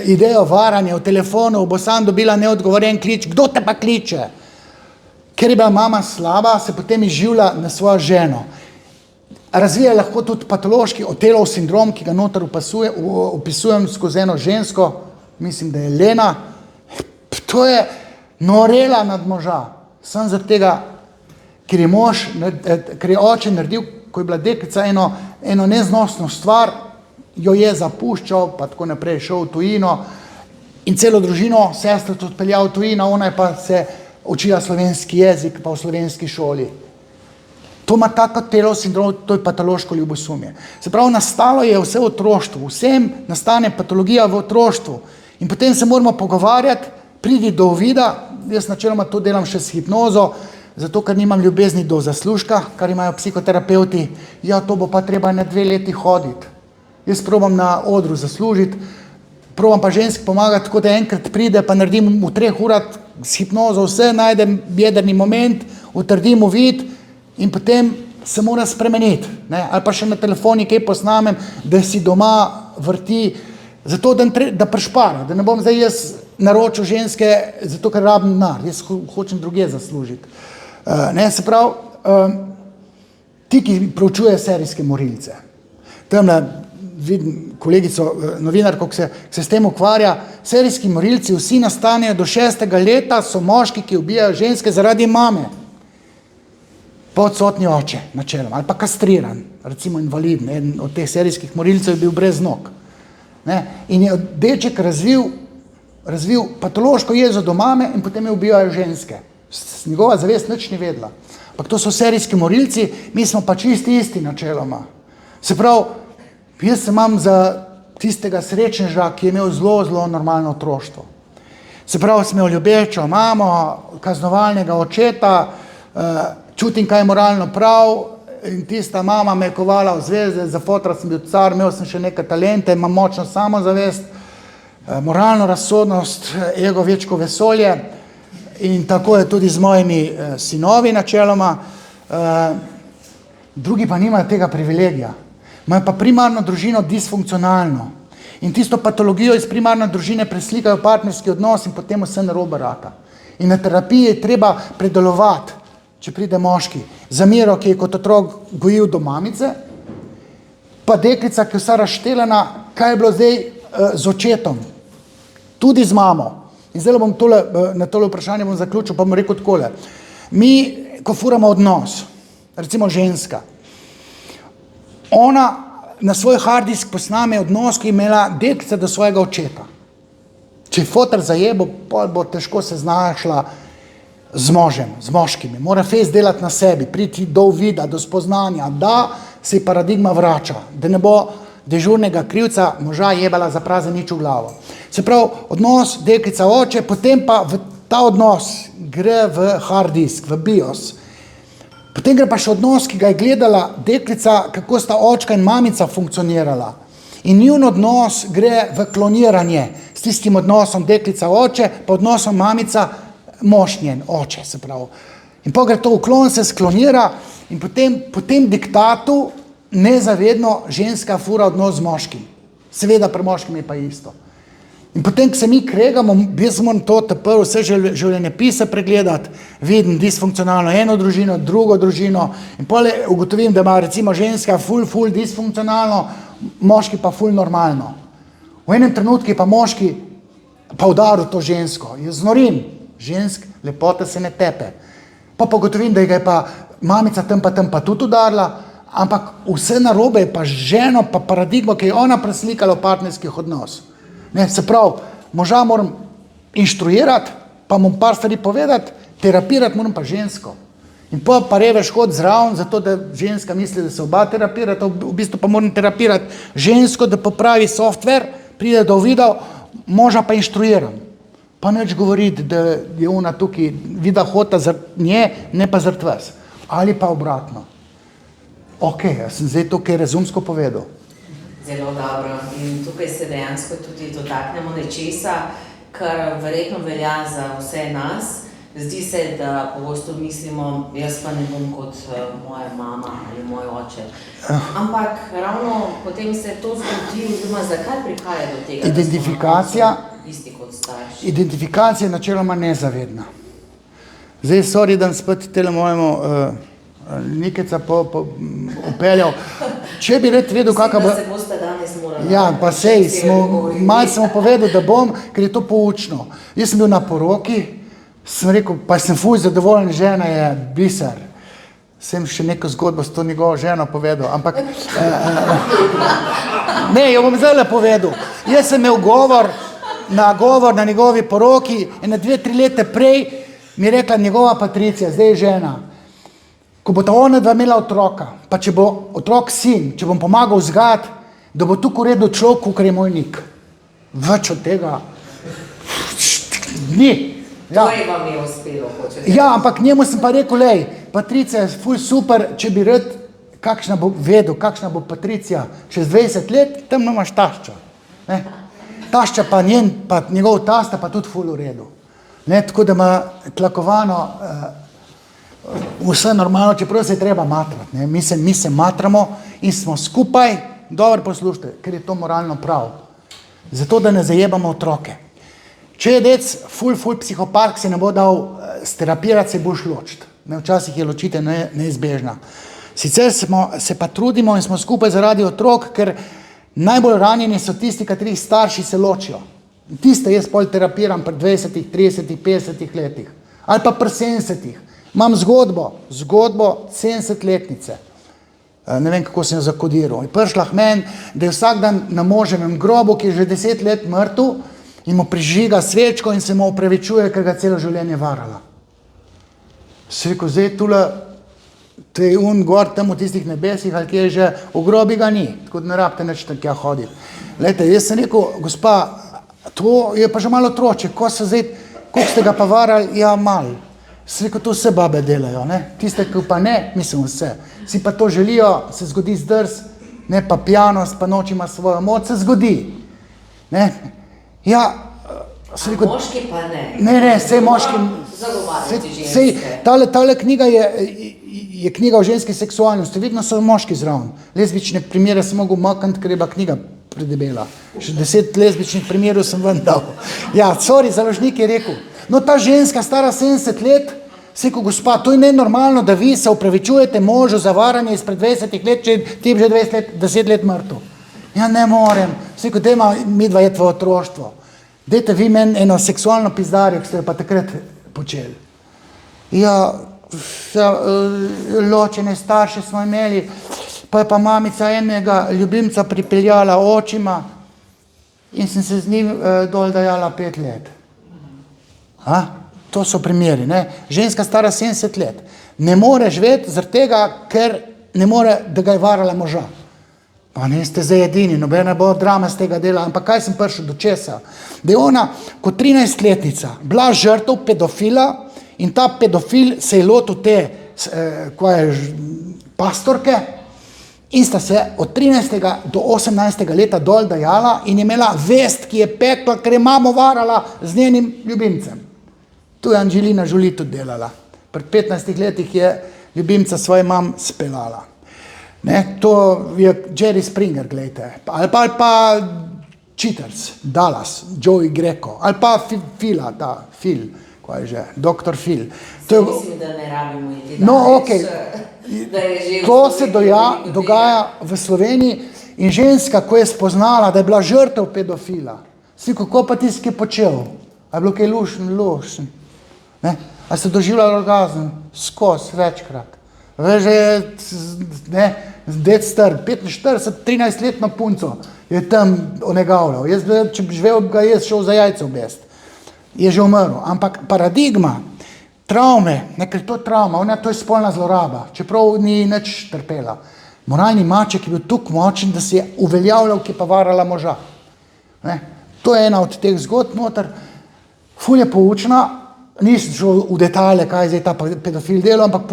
B: idejo varanja v telefonu, bo sam dobila neodgovoren klič, kdo te pa kliče? Ker je bila mama slaba, se potem izživlja na svojo ženo. Razvija lahko tudi patološki Otelov sindrom, ki ga noter opisujem skozi eno žensko, mislim, da je Lena. To je norela nad moža. Sam zaradi tega, ker je oče naredil, ko je bila deklica eno neznosno stvar, jo je zapuščal, pa tako naprej šel v tujino in celo družino, sestro tudi odpeljal v tujino, ona je pa se učila slovenski jezik, pa v slovenski šoli. To ima tako Otelov sindrom, to je patološko ljubosumje. Se pravi, nastalo je vse v otroštvu, vsem nastane patologija v otroštvu in potem se moramo pogovarjati, pridi do uvida, jaz načeloma to delam še s hipnozo, zato ker nimam ljubezni do zaslužka, kar imajo psihoterapeuti, ja, to bo pa treba na 2 leti hoditi. Jaz probam na odru zaslužiti, probam pa ženski pomagati, tako da enkrat pride, pa naredim v 3 urah s hipnozo vse, najdem jedrni moment, utrdim uvid in potem se mora spremeniti, ne? Ali pa še na telefoni kaj posnamem, da si doma vrti, zato da prešpara, da ne bom zdaj jaz naročil ženske, zato ker rabim denar, jaz hočem drugje zaslužiti. Se pravi, ti, ki proučuje serijske morilce, tamle vidim kolegico, novinarko, ki se s tem ukvarja, serijski morilci vsi nastanejo do 6. leta, so moški, ki ubijajo ženske zaradi mame. Pa odsotni oče, načeloma, ali pa kastriran, recimo invalid, eden od teh serijskih morilcev je bil brez nog. In je deček razvil patološko jezo do mame in potem je ubijajo ženske. Njegova zavest nič ni vedela. Ampak to so serijski morilci, mi smo pa isti načeloma. Se pravi, jaz se imam za tistega srečneža, ki je imel zelo normalno otroštvo. Se pravi, sem imel ljubečo mamo, kaznovalnega očeta, čutim, kaj je moralno prav in tista mama me je kovala v zvezde, za fotra sem bil car, imel sem še nekaj talente, imam močno samozavest, moralno razsodnost, ego večko vesolje in tako je tudi z mojimi sinovi načeloma. Drugi pa nimajo tega privilegija. Imajo pa primarno družino disfunkcionalno in tisto patologijo iz primarne družine preslikajo v partnerski odnos in potem vse narobe rata. In na terapiji je treba predelovati, če pride moški, zamero, ki je kot otrok gojil do mamice, pa deklica, ki je vsa razštelena, kaj je bilo zdaj z očetom, tudi z mamo. In zdaj bom na tole vprašanje bom zaključil, pa bom rekel takole. Mi, ko furamo odnos, recimo ženska, ona na svoj hard disk posname odnos, ki je imela deklica do svojega očeta. Če je fotar zajebo, bo težko se znašla z možem, z moškimi. Mora fejst delati na sebi, priti do uvida, do spoznanja, da se paradigma vrača, da ne bo dežurnega krivca moža jebala za prazen nič v glavo. Se pravi, odnos deklica oče, potem pa v ta odnos gre v hard disk, v BIOS. Potem gre pa še odnos, ki ga je gledala deklica, kako sta očka in mamica funkcionirala. In njun odnos gre v kloniranje s tistim odnosom deklica oče, pa odnosom mamica mošnjen oče, se pravi. In pa gre to v klon, se sklonira in po tem diktatu nezavedno ženska fura odnos z moškim. Seveda pri moškim je pa isto. In potem, ko se mi kregamo, jaz moram to prvo vse življenjepise pregledati, vidim disfunkcionalno eno družino, drugo družino in potem ugotovim, da ima recimo ženska ful disfunkcionalno, moški pa ful normalno. V enem trenutku je pa moški pa udaril to žensko. Jaz znorim, žensk lepota se ne tepe. Pa ugotovim, da ga je pa mamica tam pa tudi udarila, ampak vse narobe je pa ženo, pa paradigmo, ki je ona preslikala v partnerskih odnos. Se pravi, moža moram inštruirati, pa moram par stvari povedati, terapirati moram pa žensko. In pa revež hod zraven, zato da ženska misli, da se oba terapirata, v bistvu pa moram terapirati žensko, da popravi software, pride do uvida, moža pa inštruiram. Pa neč govoriti, da je ona tukaj vida hota zaradi nje, ne pa zaradi vas. Ali pa obratno. Ok, jaz sem zdaj tukaj razumsko povedal.
C: Zelo dobro. In tukaj se dejansko tudi dotaknemo nečesa, kar verjetno velja za vse nas. Zdi se, da pogosto mislimo, jaz pa ne bom kot moja mama ali moj oče. Ampak ravno potem se to zgodi, oziroma zakaj prihaja do tega,
B: Identifikacija.
C: da smo isti kot starši?
B: Identifikacija je načeloma nezavedna. Zdaj, sorry, da spet tele mojemu Nikeca upeljal. Če bi rad vedel, kakva
C: Mislim,
B: bo...
C: da se boste danes morali...
B: Ja, pa sej, malo sem povedal, da bom, ker je to poučno. Jaz sem bil na poroki, sem rekel, pa sem fuj zadovoljen, žena je biser. Sem še neko zgodbo s to njegovo ženo povedal, ampak... Ne, jo bom zdaj povedal. Jaz sem imel govor na njegovi poroki in 2-3 leta prej mi je rekla njegova Patricija, zdaj je žena. Ko bo ta ona dva imela otroka, pa če bo otrok sin, če bom pomagal vzgajati, da bo tukaj uredil človek, kakor je moj Nik. Več od tega ni. Ja.
C: To je vam je uspelo, hočete.
B: Ja, ampak njemu sem pa rekel, lej, Patricija je ful super, če bi rad kakšna bo vedel, kakšna bo Patricija čez 20 let, tam imaš tašča. Ne? Tašča pa njegov tasta pa tudi ful v redu. Ne? Tako da ima tlakovano vse normalno, čeprav se je treba matrati. Ne? Mi se matramo in smo skupaj, dobro poslušajte, ker je to moralno prav. Zato, da ne zajebamo otroke. Če je dec ful psihopat, se ne bo dal sterapirati, se boš ločiti. Včasih je ločitev neizbežna. Sicer se pa trudimo in smo skupaj zaradi otrok, ker najbolj ranjeni so tisti, katerih starši se ločijo. Tiste jaz pol terapiram pri 20, 30, 50 letih. Ali pa pri 70. Imam zgodbo 70-letnice. Ne vem, kako sem jo zakodiral. Je prišla k meni, da je vsak dan na moževem grobu, ki je že 10 let mrtev, in mu prižiga svečko in se mu opravičuje, ker ga celo življenje varala. Se rekel, zdaj tule, to je gor tam v tistih nebesih, ali kje je že, v grobi ga ni, tako da ne rabite nič takja hoditi. Glejte, jaz sem rekel, gospa, to je pa že malo otroče, koliko ste ga pa varali, ja malo. Se rekel, to vse babe delajo, ne? Tiste, ki pa ne, mislim vse. Si pa to želijo, se zgodi zdrs, ne pa pijanost, pa noč ima svojo moč, se zgodi. Ne? Ja, se rekel,
C: moški pa ne.
B: Ne, sej moški.
C: Zagovarjati ženske.
B: Tale knjiga je knjiga o ženski seksualnosti, vidno so moški zraven. Lezbične primere sem mogel makniti, ker je bila knjiga predebela. Še 10 lezbičnih primerov sem ven dal. Ja, sorry, založnik je rekel. No, ta ženska stara 70 let, se rekel, gospa, to je nenormalno, da vi se opravičujete možu za varanje izpred 20 let, če ti že 10 let mrtev. Ja, ne morem. Se rekel, dajma midva je tvoje otroštvo. Dajte vi meni eno seksualno pizdarjo, ki ste jo pa takrat počeli. Ja, ločene starše smo imeli, pa je pa mamica enega ljubimca pripeljala očima in sem se z njim dol dajala 5 let. To so primeri, ne? Ženska stara 70 let. Ne more živeti zaradi tega, ker ne more, da ga je varala moža. Pa ne ste zdaj edini, nobena bo drama z tega dela, ampak kaj sem prišel do česa? Da je ona kot 13-letnica bila žrtev pedofila in ta pedofil se je lotil te pastorke in sta se od 13. do 18. leta dol dajala in je imela vest, ki je pekla, ker je mamo varala z njenim ljubimcem. Tu je Angelina Jolie tudi delala. Pred 15 letih je ljubimca svoje mam speljala. Ne, to je Jerry Springer, gledajte, ali pa Cheaters, Dallas, Joey Greco, ali pa Phil, ko je že, Dr. Phil.
C: Mislim, da ne rabimo iti danes,
B: no, okay.
C: Da je že...
B: To se dogaja v Sloveniji in ženska, ko je spoznala, da je bila žrtev pedofila, si kako pa tisti, ki je počel, a je bilo kaj lušen, ne, a ste doživljali orgazm, skozi večkrat. Veš, ne, dec star, 45, 13-letno punco je tam onegavljal. Če bi živel, ga je šel za jajce v best. Je že umrl. Ampak paradigma travme, ker to je travma, to je spolna zloraba, čeprav ni nič trpela. Moralni maček je bil tukaj močen, da se je uveljavljal, ki pa varala moža. Ne, to je ena od teh zgodb noter. Ful je poučna, nisem šel v detalje, kaj je zdaj ta pedofil delal, ampak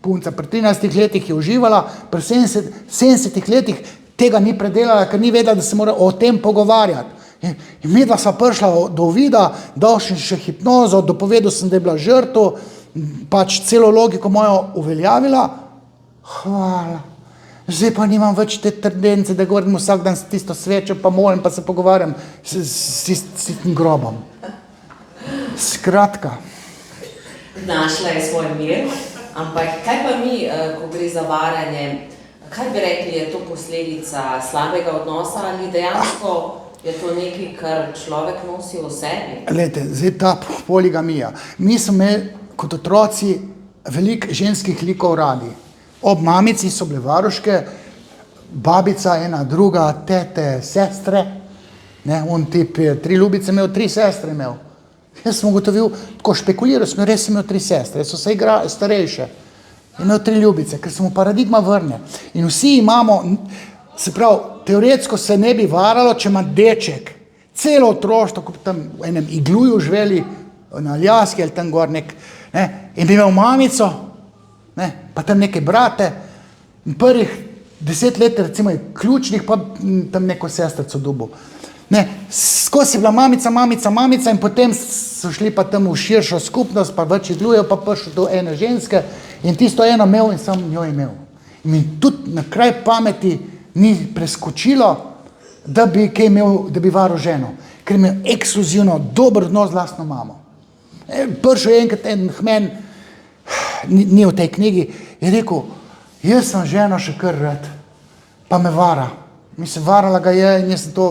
B: punca pri 13 letih je uživala, pri 70 letih tega ni predelala, ker ni vedela, da se mora o tem pogovarjati. In midva sva prišla do vida, dal sem še hipnozo, dopovedal sem, da je bila žrtev, pač celo logiko mojo uveljavila. Hvala. Zdaj pa nimam več te tendence, da govorim vsak dan s tisto svečo, pa molim, pa se pogovarjam s tistim grobom. Skratka.
C: Našla je svoj mir, ampak kaj pa mi, ko gre za varanje, kaj bi rekli, je to posledica slabega odnosa ali dejansko je to nekaj, kar človek nosi v sebi?
B: Glejte, zdaj ta poligamija. Mi smo imeli kot otroci veliko ženskih likov radi. Ob mamici so bile varuške, babica, ena, druga, tete, sestre. Ne, on tip je 3 ljubice imel, 3 sestre imel. Jaz sem ugotovil, tako špekuliral sem, res sem imel 3 sestre, so se starejše. Imel 3 ljubice, ker se mu paradigma vrne. In vsi imamo, se pravi, teoretsko se ne bi varalo, če ima deček celo otroštvo, kot tam v enem igluju živeli, na Aljaski ali tam gor nek, ne, in bi imel mamico, ne, pa tam neke brate, in prvih 10 let recimo je ključnih, pa tam neko sestrico dubu. Ne, skozi je bila mamica in potem so šli pa tam v širšo skupnost, pa več iglujev, pa prišel do ene ženske in tisto eno imel in sam njo imel. In tudi na kraj pameti ni preskočilo, da bi kaj imel, da bi varal ženo, ker imel ekskluzivno dober odnos z lastno mamo. Prišel je enkrat en hmen, ni v tej knjigi, je rekel, jaz sem ženo še kar rad, pa me vara. Mislim, varala ga je in jaz sem to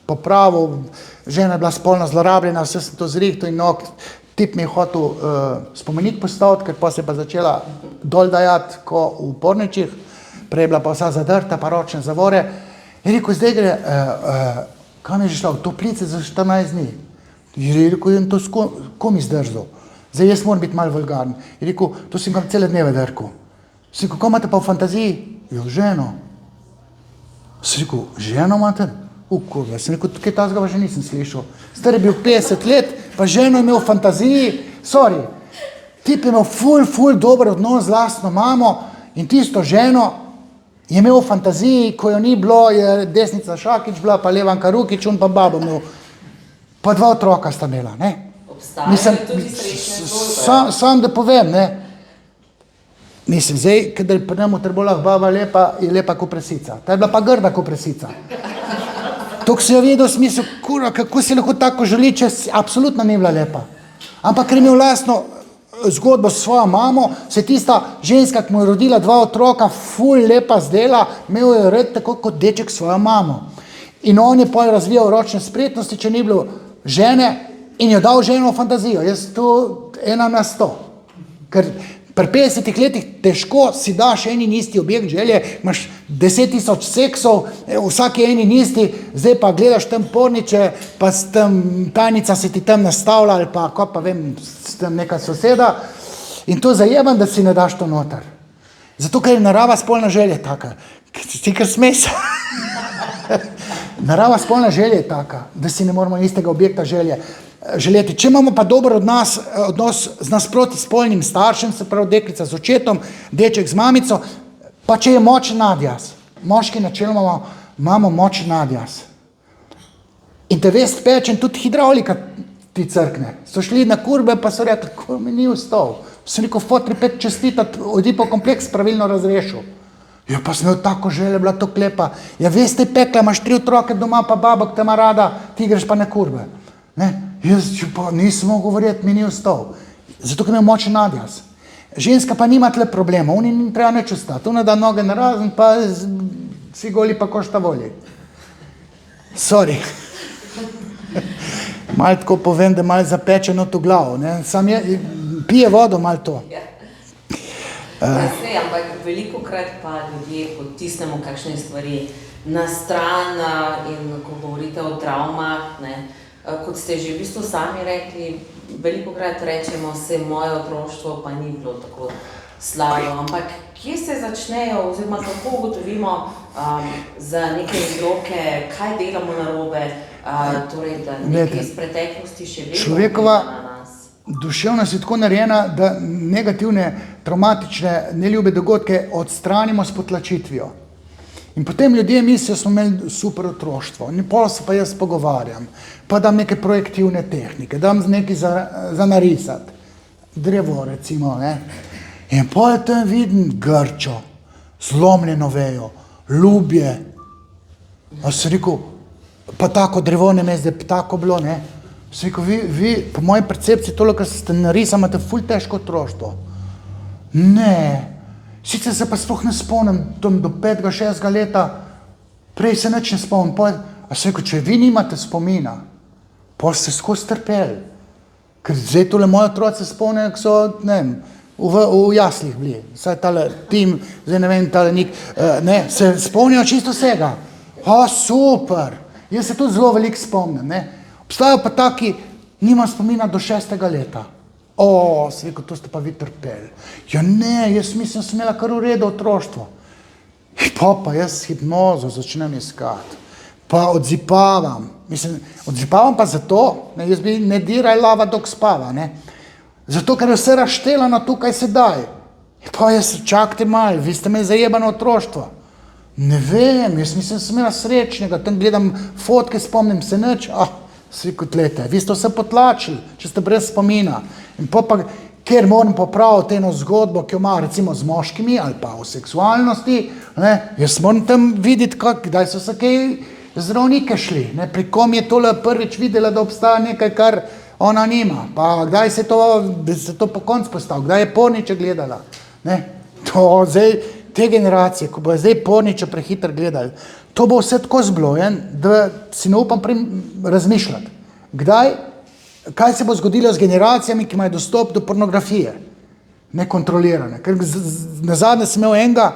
B: popravil, žena je bila spolno zlorabljena, vse sem to zrihtal in tip mi je hotel spomenik postaviti, ker pa se je pa začela dol dajati, ko v Porničih, prej je bila pa vsa zadrta, pa ročne zavore. Je rekel, zdaj gre, kam je že šla, v toplice za 14 dni. Je rekel, je to kom izdržal. Zdaj jaz moram biti malo vulgaren. Je rekel, to sem kam cele dneve drkal. Sem rekel, kako imate pa v fantaziji? Jo, ženo. Sem rekel, ženo imate? Kurva, sem rekel, kaj tazga pa že nisem slišal. Star je bil 50 let, pa ženo imel v fantaziji, sorry, tip je imel ful dober odnos z lastno mamo in tisto ženo je imel v fantaziji, ko jo ni bilo, je Desnica Šakič bila, pa Levanka Rukič, on pa babo imel. Pa 2 otroka sta imela, ne.
C: Obstajajo tudi srečne zgodbe.
B: Sam da povem, ne. Mislim, zdaj, kadar pri nam v Trbolah baba lepa, je lepa ko presica. Ta je bila pa grda ko presica. Tok si jo vedel v smislu, kurva, kako si lahko tako želi, če absolutno ni bila lepa. Ampak ker je imel lastno zgodbo s svojo mamo, se tista ženska, ki mu je rodila 2 otroka, ful lepa zdela, imel je red tako kot deček svojo mamo. In on je potem razvijal ročne spretnosti, če ni bilo žene in jo dal ženo v fantazijo. Jaz to 1 na 100. Ker pri 50 letih težko si daš en in isti objekt želje, imaš 10.000 seksov, vsak je en in isti, zdaj pa gledaš tam Porniče, pa tam tajnica se ti tam nastavlja, ali pa, ko pa vem, tam neka soseda, in to zajebam, da si ne daš to noter. Zato, ker je narava spolna želja taka. Ti kar smej se. Narava spolna želja je taka, da si ne moramo istega objekta želeti. Če imamo pa dober odnos z nasproti spolnim staršem, se pravi deklica z očetom, deček z mamico, pa če je močen nadjaz. Moški načeloma imamo močen nadjaz. In te vest pečen, tudi hidraulika ti crkne. So šli na kurbe, pa so rekli, ko mi ni vstal. Sem rekel, fotri 5 čestitat, Oedipo kompleks pravilno razrešil. Ja, pa sem imel tako želje, bila to klepa. Ja, veste, pekla, imaš 3 otroke doma, pa baba, ki te ima rada, ti greš pa na kurbe. Ne? Jaz pa nisem mogel govoriti, mi ni vstal. Zato, ker imel močen nadjaz. Ženska pa nima tle problema, oni ni treba neč ostati. Ona da noge na razen, pa si goli pa košta volji. Sorry. Malo tako povem, da malo zapečeno to glavo. Ne? Sam pije vodo malo to.
C: Vse, ampak veliko krat pa ljudje potisnemo kakšne stvari na stran in ko govorite o travmah, ne, kot ste že v bistvu sami rekli, veliko krat rečemo, se moje otroštvo pa ni bilo tako slabo, ampak kje se začnejo oziroma kako ugotovimo za neke vzroke, kaj delamo narobe, torej da nekaj iz preteklosti še vedno na nas.
B: Duševnost je tako narejena, da negativne, traumatične, neljube dogodke odstranimo s potlačitvijo. In potem ljudje mislijo, da smo imeli super otroštvo. In pol se pa jaz pogovarjam, pa dam neke projektivne tehnike, dam nekaj za narisati. Drevo, recimo, ne. In pol tam vidim grčo, zlomljeno vejo, ljubje. A sem rekel, pa tako drevo ne me zdaj tako bilo, ne. Sem rekel, vi po moji percepciji tole, kar ste narisali, imate ful težko otroštvo. Ne, sicer se pa sploh ne spomnim, tam do 5. 6. leta, prej se nič ne spomnim. A sem rekel, če vi nimate spomina, pol ste skozi trpeli. Ker zdaj tole moje otroci spomnijo, ko so, ne vem, v jaslih bili. Saj tale tim, zdaj ne vem, tale nik, ne, se spomnijo čisto vsega. Super, jaz se tudi zelo veliko spomnim, ne. Obstajajo pa taki, nimam spomina do 6. leta. Sem rekel, to ste pa vi trpeli. Ja ne, jaz mislim, sem imela kar v redu otroštvo. Pa jaz hipnozo začnem iskati. Pa odzipavam. Mislim, odzipavam pa zato, ne, jaz bi ne diraj lava, dok spava, ne. Zato, ker je vse razštelano tukaj sedaj. Pa jaz, čakajte malo, vi ste imeli zajebano otroštvo. Ne vem, jaz mislim, sem imela srečnega, tam gledam fotke, spomnim se nič, svi kot lete, vi ste vse potlačili, če ste brez spomina. In pa, ker moram popraviti eno zgodbo, ki jo ima recimo z moškimi ali pa o seksualnosti, ne, jaz moram tam videti, kdaj so se kaj zdravnike šli, ne, pri kom je tole prvič videla, da obstaja nekaj, kar ona nima, pa kdaj se to po koncu postavil, kdaj je porniče gledala, ne, to zdaj, te generacije, ko bo zdaj porniče prehitro gledali, to bo vse tako zblojen, da si ne upam razmišljati. Kaj se bo zgodilo z generacijami, ki imajo dostop do pornografije, nekontrolirane, ker nazadnje sem imel enega,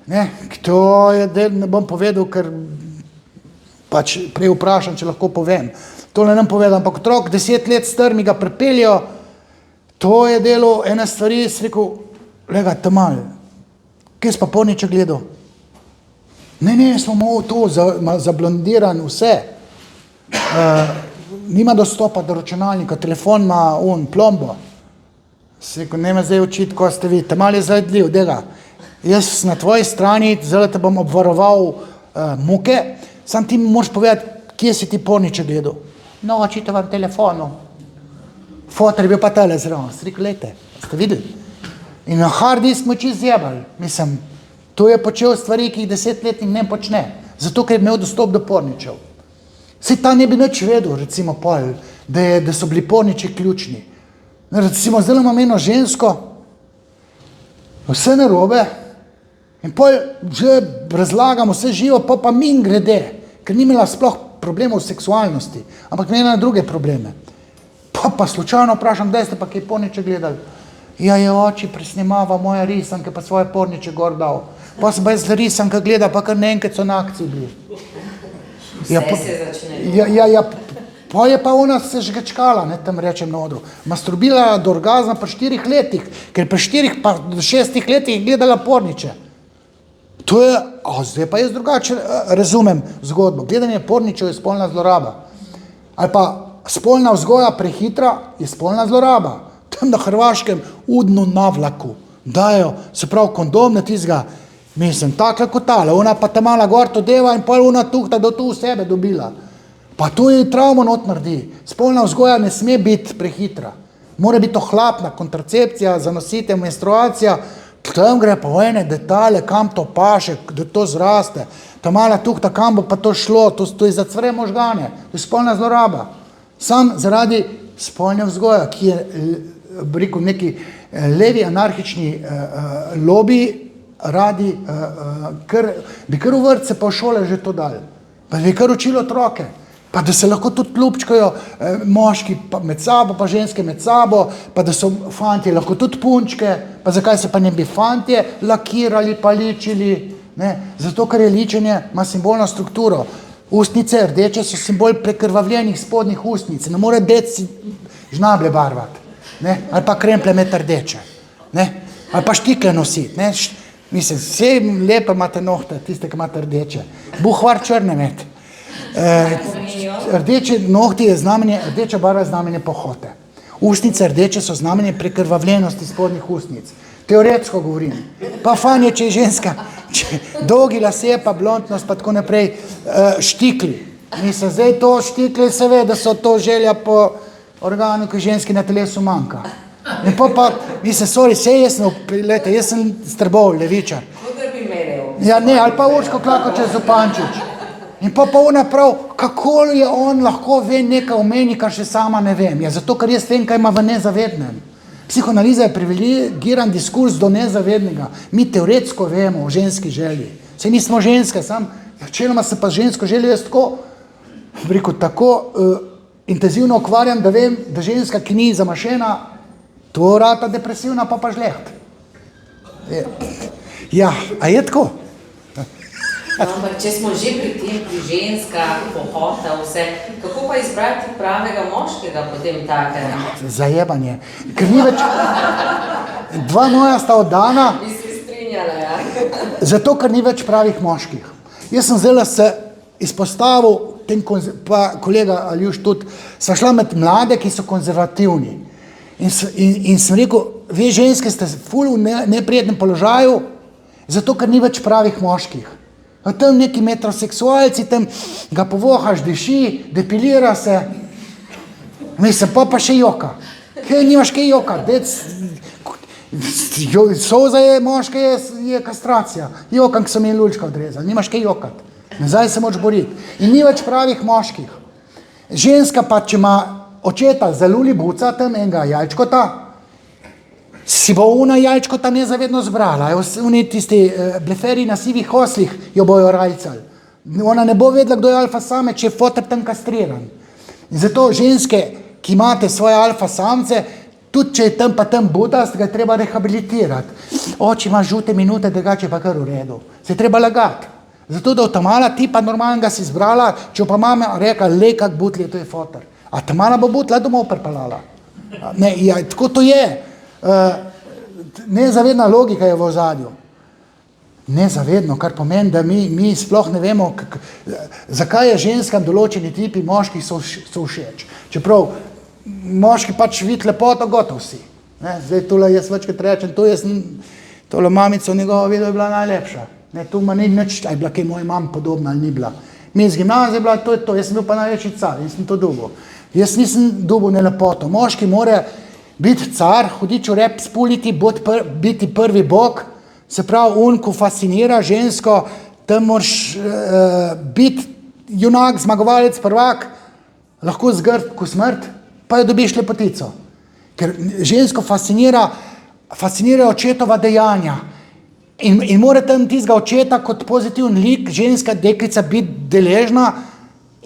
B: ne, to je del, ne bom povedal, ker pač prej vprašam, če lahko povem. Tole nam povedal, ampak otrok 10 let star mi ga pripeljajo, to je delo ene stvari, sem rekel, lega, tamal, kje si pa porniče gledal? Ne, smo malo to, zablondiran vse. Nima dostopa do računalnika, telefon ima plombo. Sem rekel, ne me zdaj učiti, ko ste vi, tamal je zajedljiv, dega. Jaz na tvoji strani, zdaj te bom obvaroval muke, sam ti moraš povedati, kje si ti porniče gledal. No, očite vam telefonu. Fotor je bil pa tale zraven. Sem rekel, lejte, ste videli? In na hard disk mu čist zjebali. Mislim, to je počel stvari, ki jih 10-letnik ne počne. Zato, ker je imel dostop do porničev. Saj ta ne bi nič vedel, recimo, pol, da so bili porniči ključni. Recimo, zdaj imam eno žensko, vse narobe, in pol že razlagam vse živo, pa min grede, ker ni imela sploh problemov seksualnosti, ampak imela druge probleme. Pa slučajno vprašam, kdaj ste pa kaj porniče gledali? Ja, je oči presnemava moja risanke, pa svoje porniče gor dal. Pa sem pa jaz risanka gleda, pa kar naenkrat so na akciji bili.
C: Vse se začne.
B: Ja, pa je pa ona se žgečkala, ne, tam rečem na odru. Masturbila do orgazma pri 4 letih, ker pri 4 pa 6 letih gledala porniče. To je, zdaj pa jaz drugače razumem zgodbo. Gledanje porničev je spolna zloraba. Ali pa spolna vzgoja prehitra je spolna zloraba. Tam na Hrvaškem udnu na vlaku dajo, se pravi kondom na tizga, mislim, takle kot tale, ona pa ta mala gor to deva in pol ona tuhta do tu v sebe dobila. Pa to je travmo not naredi. Spolna vzgoja ne sme biti prehitra. Mora biti ohlapna, kontracepcija, zanositev, menstruacija, tam gre pa v ene detalje, kam to paše, da to zraste. Ta mala tuhta, kam bo pa to šlo, to je za cvre možgane, to je spolna zloraba. Sam zaradi spolne vzgoja, ki je, rekel, neki levi anarhični lobi radi, bi kar v vrtce pa v šole že to dali. Pa bi kar učili otroke. Pa da se lahko tudi ljubčkajo moški med sabo, pa ženske med sabo, pa da so fantje lahko tudi punčke, pa zakaj se pa ne bi fantje lakirali pa ličili, ne? Zato, ker je ličenje, ima simbolno strukturo. Ustnice rdeče so simbol prekrvavljenih spodnjih ustnic, ne more deci žnable barvati, ne? Ali pa kremple imeti rdeče, ne? Ali pa štikle nositi, ne? Mislim, vse lepo imate nohte, tiste, ki imate rdeče. Buhvar črne imeti. Rdeče nohti je znamenje, rdeča barva je znamenje pohote. Ustnice rdeče so znamenje prekrvavljenosti spodnjih ustnic. Teoretsko govorim. Pa fanje, če je ženska dolgi lase, pa blondnost, pa tako naprej, štikli. Mislim, zdaj to štikli se ve, da so to želja po organu, ki ženski na telesu manjka. In pa, mislim, jaz sem strbov, levičar.
C: Kot da bi imeli.
B: Ja, ne, ali pa Urško Klakočar Zupančič. In pa ona prav, kako je on lahko ve nekaj o meni, kar še sama ne vem. Ja, zato, ker jaz vem, kaj ima v nezavednem. Psihoanaliza je privilegiran diskurs do nezavednega. Mi teoretsko vemo o ženski želji. Saj nismo ženske, načeloma se pa žensko željo jaz tako intenzivno ukvarjam, da vem, da ženska, ki ni zamašena, to rata depresivna, pa žleht. Ja, a je tako?
C: No, ampak če smo že pri tem, pri ženskah, pohota, vse, kako pa izbrati pravega moškega potem takega?
B: Zajebanje. Ker ni več... Dva moja sta oddana...
C: Bi se strinjala, ja?
B: Zato, ker ni več pravih moških. Jaz sem zdaj se izpostavil, pa kolega Aljuš tudi, sva šla med mlade, ki so konzervativni. In sem rekel, vi ženske ste ful v neprijetnem položaju, zato, ker ni več pravih moških. A tam neki metroseksualci, tam ga povohaš, diši, depilira se. Mislim, pa še joka. Kaj nimaš kaj joka? Soza je moška, je kastracija. Jokam, ki so mi lulčka odrezali. Nimaš kaj jokati. Nazaj se moč boriti. In ni več pravih moških. Ženska pa, če ima očeta zaluli buca, tam enega jajčkota, si bo una jajčkota nezavedno zbrala. Oni tisti bleferi na sivih oslih jo bojo rajcali. Ona ne bo vedela, kdo je alfa same, če je foter tam kastriran. In zato ženske, ki imate svoje alfa samce, tudi če je tam pa tam budast, ga je treba rehabilitirati. Oči ima žute minute, drugače pa kar v redu. Se je treba lagati. Zato, da v tamala tipa normalnega si zbrala, če pa mama rekla, le kak butli, to je foter. A tamala bo butla domov pripalala. Ne, ja, tako to je. Nezavedna logika je v ozadju. Nezavedno, kar pomeni, da mi sploh ne vemo, zakaj je ženskam določeni tipi moških so všeč. Čeprav moški pač vidi lepoto, gotov si. Zdaj tule jaz večkrat rečem, tole mamico njegovo video je bila najlepša. Tu ma ni nič, a je bila kaj moji mam podobna ali ni bila. Mi iz gimnazije je bila, to je to, jaz sem bil pa največji car in sem to dobil. Jaz nisem dobil ne lepoto. Moški mora biti car, hudič v rep spuliti, biti prvi bog, se pravi, ko fascinira žensko, tam moraš biti junak, zmagovalec, prvak, lahko zgrd ko smrt, pa jo dobiš lepotico. Ker žensko fascinira očetova dejanja. In mora tam tistega očeta kot pozitiven lik, ženska deklica biti deležna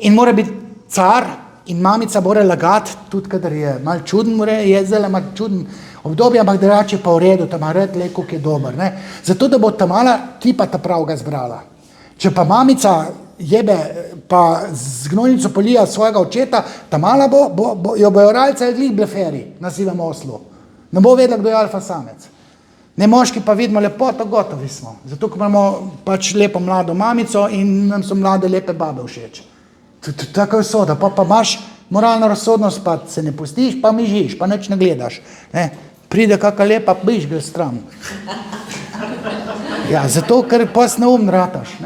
B: in mora biti car in mamica mora lagati, tudi kadar je malo čuden, je zelo malo čuden obdobje, ampak drugače pa v redu, tam red le, koliko je dober. Ne? Zato, da bo ta mala tipa ta pravga zbrala. Če pa mamica jebe, pa z gnojnico polija svojega očeta, ta mala jo bojo rajca jedli bleferi na sivem oslu. Ne bo vedela, kdo je alfa samec. Ne, moški pa vidimo lepoto, gotovi smo. Zato, ko imamo pač lepo mlado mamico in nam so mlade lepe babe všeč. Tako je soda, pa imaš moralno razsodnost, pa se ne pustiš, pa mižiš, pa nič ne gledaš. Pride kaka lepa, biš gre stran. Ja, zato, ker pas neumn rataš.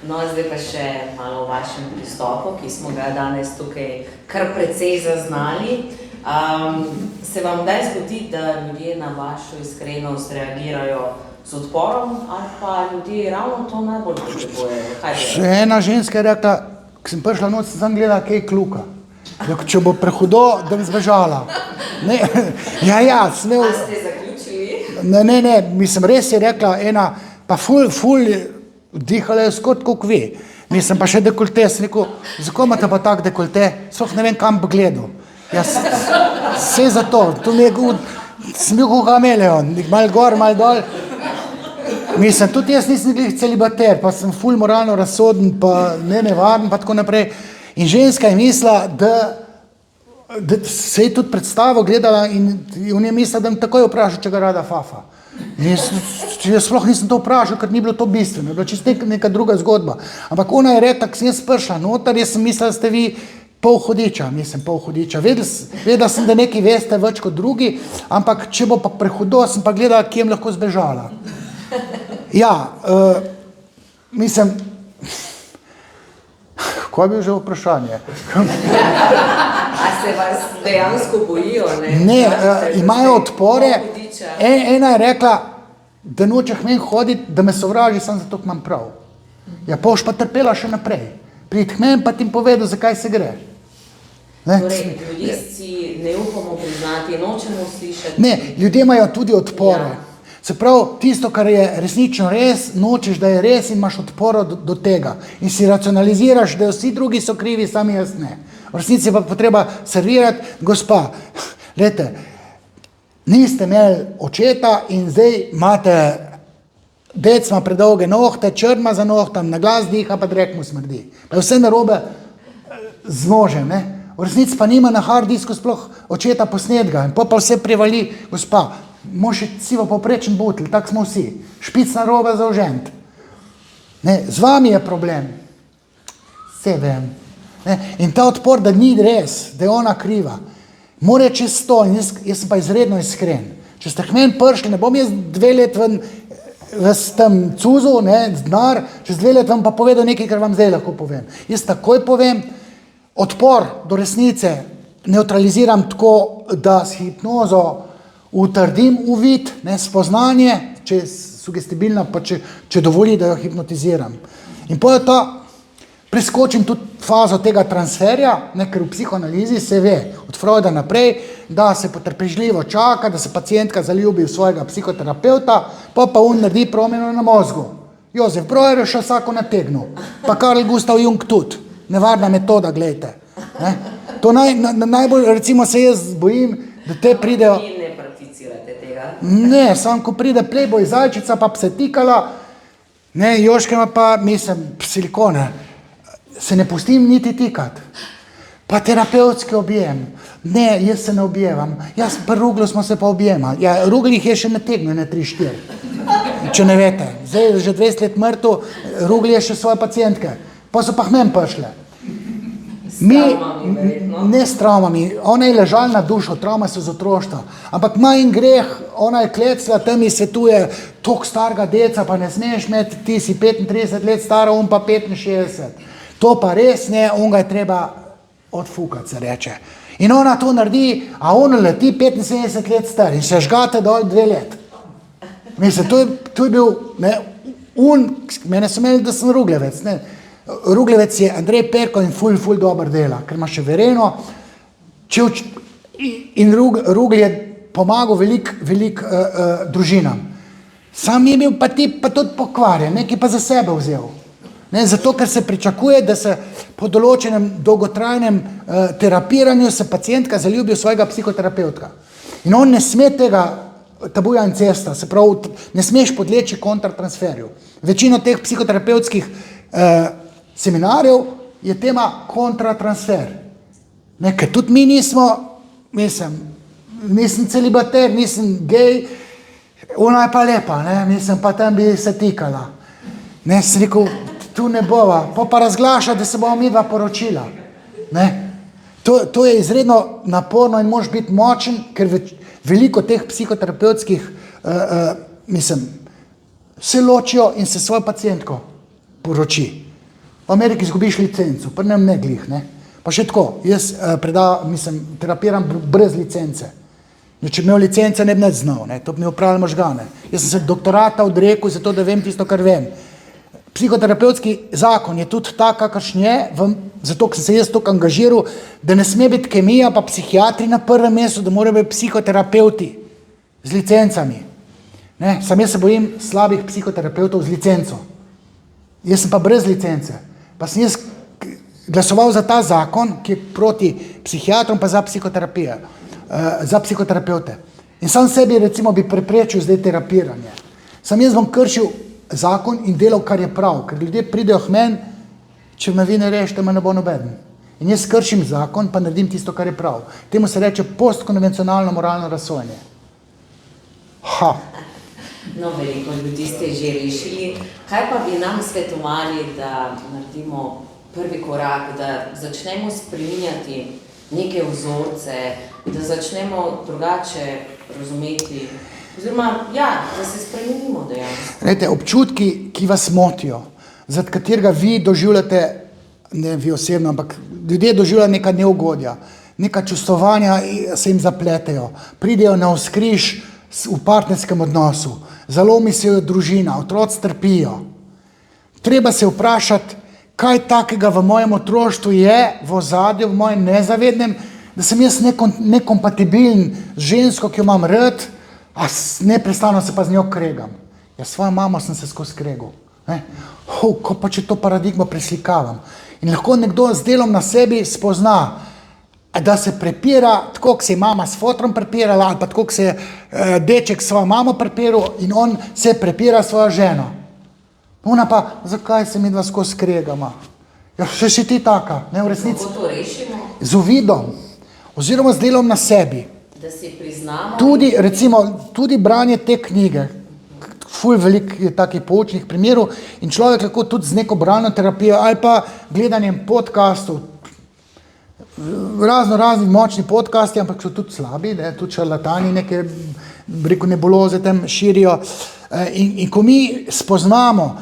C: No, zdaj pa še malo o vašem pristopu, ki smo ga danes tukaj kar precej zaznali. Se vam kdaj zgodi, da ljudje na vašo iskrenost reagirajo z odporom, ali pa ljudje ravno to najbolj potrebujejo?
B: Še ena ženska je rekla, ko sem prišla noč, sem gledala, kaj je kluka. Če bo prehudo, da bi zbežala. Ja, smel...
C: A ste zaključili?
B: Ne, mislim, res je rekla ena, pa ful, dihala je skot, koliko ve. Mislim, pa še dekolte, sem rekel, zakaj imate pa tak dekolte? Sploh ne vem, kam bi gledal. Vse za to, tu mi je sem bil kot kameleon, malo gor, malo dol. Mislim, tudi jaz nisem glih celibater, pa sem ful moralno razsoden, pa nevaren, pa tako naprej. In ženska je mislila, da se je tudi predstavo gledala in on je mislila, da mi takoj vprašal, če ga rada fafa. Jaz sploh nisem to vprašal, ker ni bilo to bistveno, je bila čisto neka druga zgodba. Ampak ona je rekla, ko sem jaz prišla noter, jaz sem mislila, da ste vi pol hudiča. Vedela sem, da nekaj veste več kot drugi, ampak če bo pa prehudo, sem pa gledala, kje lahko zbežala. Ja, mislim, kako je bil že vprašanje?
C: A se vas dejansko bojijo, ne?
B: Ne, imajo odpore. Ena je rekla, da noče k meni hoditi, da me sovraži, samo zato, ko imam prav. Ja, pa boš pa trpela še naprej. Pridi k meni pa ti povedal, zakaj se gre. Ne?
C: Torej, ljudje si ne upamo priznati, nočemo slišati.
B: Ne, ljudje imajo tudi odpore. Se pravi, tisto, kar je resnično res, nočeš, da je res in imaš odporo do tega. In si racionaliziraš, da vsi drugi so krivi, sami jaz ne. V resnici pa treba servirati, gospa, glejte, niste imeli očeta in zdaj imate, dec ima predolge nohte, črma za nohtam, na glas diha, pa drek mu smrdi. Pa je vse narobe z možem, ne? V resnici pa nima na hard disku sploh očeta posnetga in pa vse privali, gospa, moš je sivo poprečen butelj, tak smo vsi, špic narobe zaužent. Ne, z vami je problem. Vse vem. Ne? In ta odpor, da ni res, da je ona kriva, mora čez to, in jaz sem pa izredno iskren. Če ste k meni prišli, ne bom jaz 2 let ven s tem cuzu, ne, denar, čez 2 let vam pa povedal nekaj, kar vam zdaj lahko povem. Jaz takoj povem, odpor do resnice neutraliziram tako, da s hipnozo utrdim uvid, ne, spoznanje, če je sugestibilna, pa če dovoli, da jo hipnotiziram. In potem ta preskočim tudi fazo tega transferja, ne, ker v psihoanalizi se ve od Freuda naprej, da se potrpežljivo čaka, da se pacientka zaljubi v svojega psihoterapeuta, pa on naredi promjeno na mozgu. Jozef Breuer je še vsako nategnil, pa Carl Gustav Jung tudi. Nevarna metoda, gledajte. Ne? To najbolj, recimo se jaz bojim, da te pridejo...
C: Vi ne prakticirate tega?
B: Ne, samo ko pride Playboy zajčica, pa psetikala, ne, Joške ima pa, mislim, silikone, se ne pustim niti tikat. Pa terapevtski objem. Ne, jaz se ne objevam. Jaz pri Ruglu smo se pa objemali. Ja, Rugl jih je še nategnil, ne 3-4. Če ne vete. Zdaj je že 20 let mrtev, Rugl je še svoje pacientke. Pa so pa k meni prišle. Ne s travmami, ona je ležala na dušo, travma so z otroštva, ampak ima in greh, ona je klecla, tam ji svetuje, toliko starega deca, pa ne smeš imeti, ti si 35 let stara, on pa 65. To pa res ne, on ga je treba odfukati, se reče. In ona to naredi, a on leti 75 let star in se žgate dol 2 let. Mislim, to je bil, ne, mene so imeli, da sem Rugljevec, ne. Rugljevec je Andrej Perko in ful dober dela, ker ima še vereno. In Rugl je pomagal velik družinam. Sam je bil pa tip pa tudi pokvarjen, nekaj pa za sebe vzel. Ne, zato, ker se pričakuje, da se po določenem dolgotrajnem terapiranju se pacientka zaljubi v svojega psihoterapeutka. In on ne sme tega tabuja incesta, se pravi, ne smeš podleči kontratransferju. Večino teh psihoterapevtskih seminarjev je tema kontratransfer. Ne, ker tudi mi nismo, nisem celibater, nisem gej, ona je pa lepa, ne, mislim, pa tam bi se tikala. Ne, sem rekel, tu ne bova, pa razglaša, da se bomo mi dva poročila. Ne. To je izredno naporno in moraš biti močen, ker veliko teh psihoterapevtskih, se ločijo in se svojo pacientko poroči. V Ameriki izgubiš licenco, pri nam ne glih, ne. Pa še tako, jaz terapiram brez licence. Če bi imel licence, ne bi nič znal, ne, to bi mi upravljal možgane. Jaz sem se doktorata odrekel, zato da vem tisto, kar vem. Psihoterapevtski zakon je tudi tak, kakršen je, zato ker sem se jaz toliko angažiral, da ne sme biti kemija pa psihiatri na prvem mestu, da morajo biti psihoterapeuti z licencami. Ne, sam jaz se bojim slabih psihoterapeutov z licenco. Jaz sem pa brez licence. Pa sem jaz glasoval za ta zakon, ki je proti psihiatrom pa za psihoterapije, za psihoterapeute. In sam sebi recimo bi preprečil zdaj terapiranje. Sam jaz bom kršil zakon in delal, kar je prav, ker ljudje pridejo k meni, če me vi ne rešite, me ne bo nobeden. In jaz kršim zakon, pa naredim tisto, kar je prav. Temu se reče postkonvencionalno moralno razsojanje. Ha.
C: No, veliko ljudi ste že rešili. Kaj pa bi nam svetovali, da naredimo prvi korak, da začnemo spreminjati neke vzorce, da začnemo drugače razumeti Oziroma, ja, da se spremenimo dejansko.
B: Glejte, občutki, ki vas motijo, zaradi katerega vi doživljate, ne vi osebno, ampak ljudje doživljajo neka neugodja, neka čustvovanja se jim zapletejo, pridejo na vzkriž v partnerskem odnosu, zalomi se jo družina, otroci trpijo. Treba se vprašati, kaj takega v mojem otroštvu je v ozadju, v mojem nezavednem, da sem jaz nekompatibilen z žensko, ki jo imam rad, a neprestano se pa z njo kregam. Ja, svojo mamo sem se skozi kregal. Ko pa če to paradigmo preslikavam. In lahko nekdo z delom na sebi spozna, da se prepira, tako, ko se je mama s fotrom prepirala, ali pa tako, ko se je deček s svojo mamo prepiral in on se prepira s svojo ženo. Ona pa, zakaj se mi dva skozi skregama? Ja, še si ti taka, ne v resnici.
C: Kako to rešimo?
B: Z uvidom, oziroma z delom na sebi.
C: Da si priznamo.
B: Tudi, recimo, tudi branje te knjige, ful veliko je takih poučnih primerov in človek lahko tudi z neko bralno terapijo ali pa gledanjem podcastov, razni močni podcasti, ampak so tudi slabi, tudi šarlatani neke, rekel, nebuloze tam širijo. In ko mi spoznamo,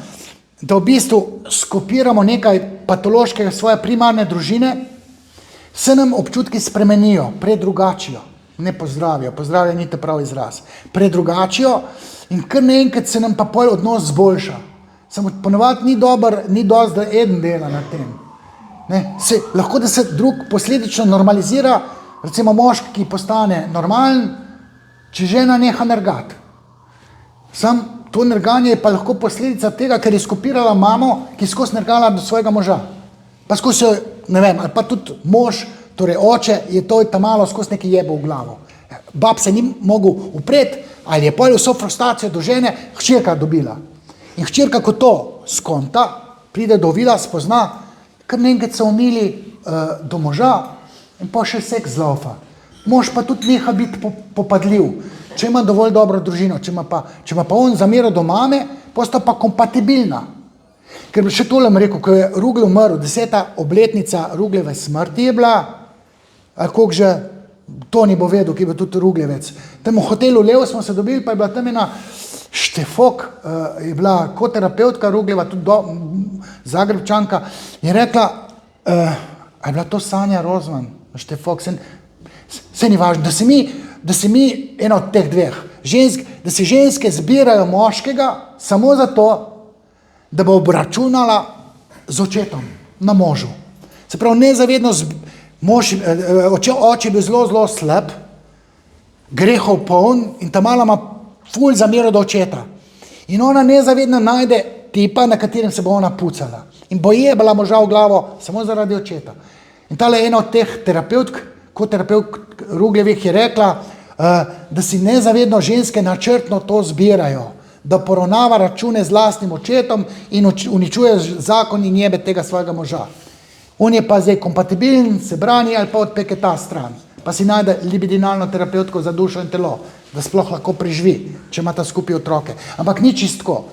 B: da v bistvu skopiramo nekaj patološkega svoje primarne družine, se nam občutki spremenijo, predrugačijo, ne pozdravijo, pozdravlja ni te prav izraz, predrugačijo in kar naenkrat se nam pa pol odnos zboljša. Samo ponovadi ni dosti, da eden dela na tem. Lahko, da se drug posledično normalizira, recimo moški, ki postane normalen, če žena neha nergati. Sam to nerganje je pa lahko posledica tega, ker je skopirala mamo, ki skozi nergala do svojega moža. Pa skozi, ne vem, ali pa tudi mož, torej oče, je to ta malo skozi nekaj jebo v glavo. Bab se ni mogel upreti, ali je pol vso frustracijo do žene hčerka dobila. In hčerka, ko to skonta, pride do vida, spozna, kar naenkrat se umili do moža in pa še seks zlaufa. Mož pa tudi neha biti popadljiv. Če ima dovolj dobro družino, če ima pa on zamero do mame, posta pa kompatibilna. Ker bi še tole rekel, ko je Rugle umrl, 10. obletnica Rugljeve smrti je bila, koliko že, to ni bo vedel, ki je bil tudi Rugljevec. Tam v hotelu Lev smo se dobili, pa je bila tam ena Štefok, je bila kot terapeutka Rugljeva, tudi Zagrebčanka, je rekla, a je bila to Sanja Rozman, Štefok, se ni važno, da se mi ena od teh dveh žensk, da se ženske zbirajo moškega samo zato, da bo obračunala z očetom na možu. Se pravi, nezavedno oče je bil zelo slab, grehov poln in ta mala ima ful zamero do očeta. In ona nezavedno najde tipa, na katerem se bo ona pucala. In bo jebala moža v glavo samo zaradi očeta. In tale ena od teh terapeutk, kot terapeut Rugljevih je rekla, da si nezavedno ženske načrtno to zbirajo, da poravnava račune z lastnim očetom in uničuje zakon in jebe tega svojega moža. On je pa zdaj kompatibilen, se brani ali pa odpeke ta stran, pa si najde libidinalno terapeutko za dušo in telo, da sploh lahko preživi, če ima ta skupaj otroke. Ampak ni čistko.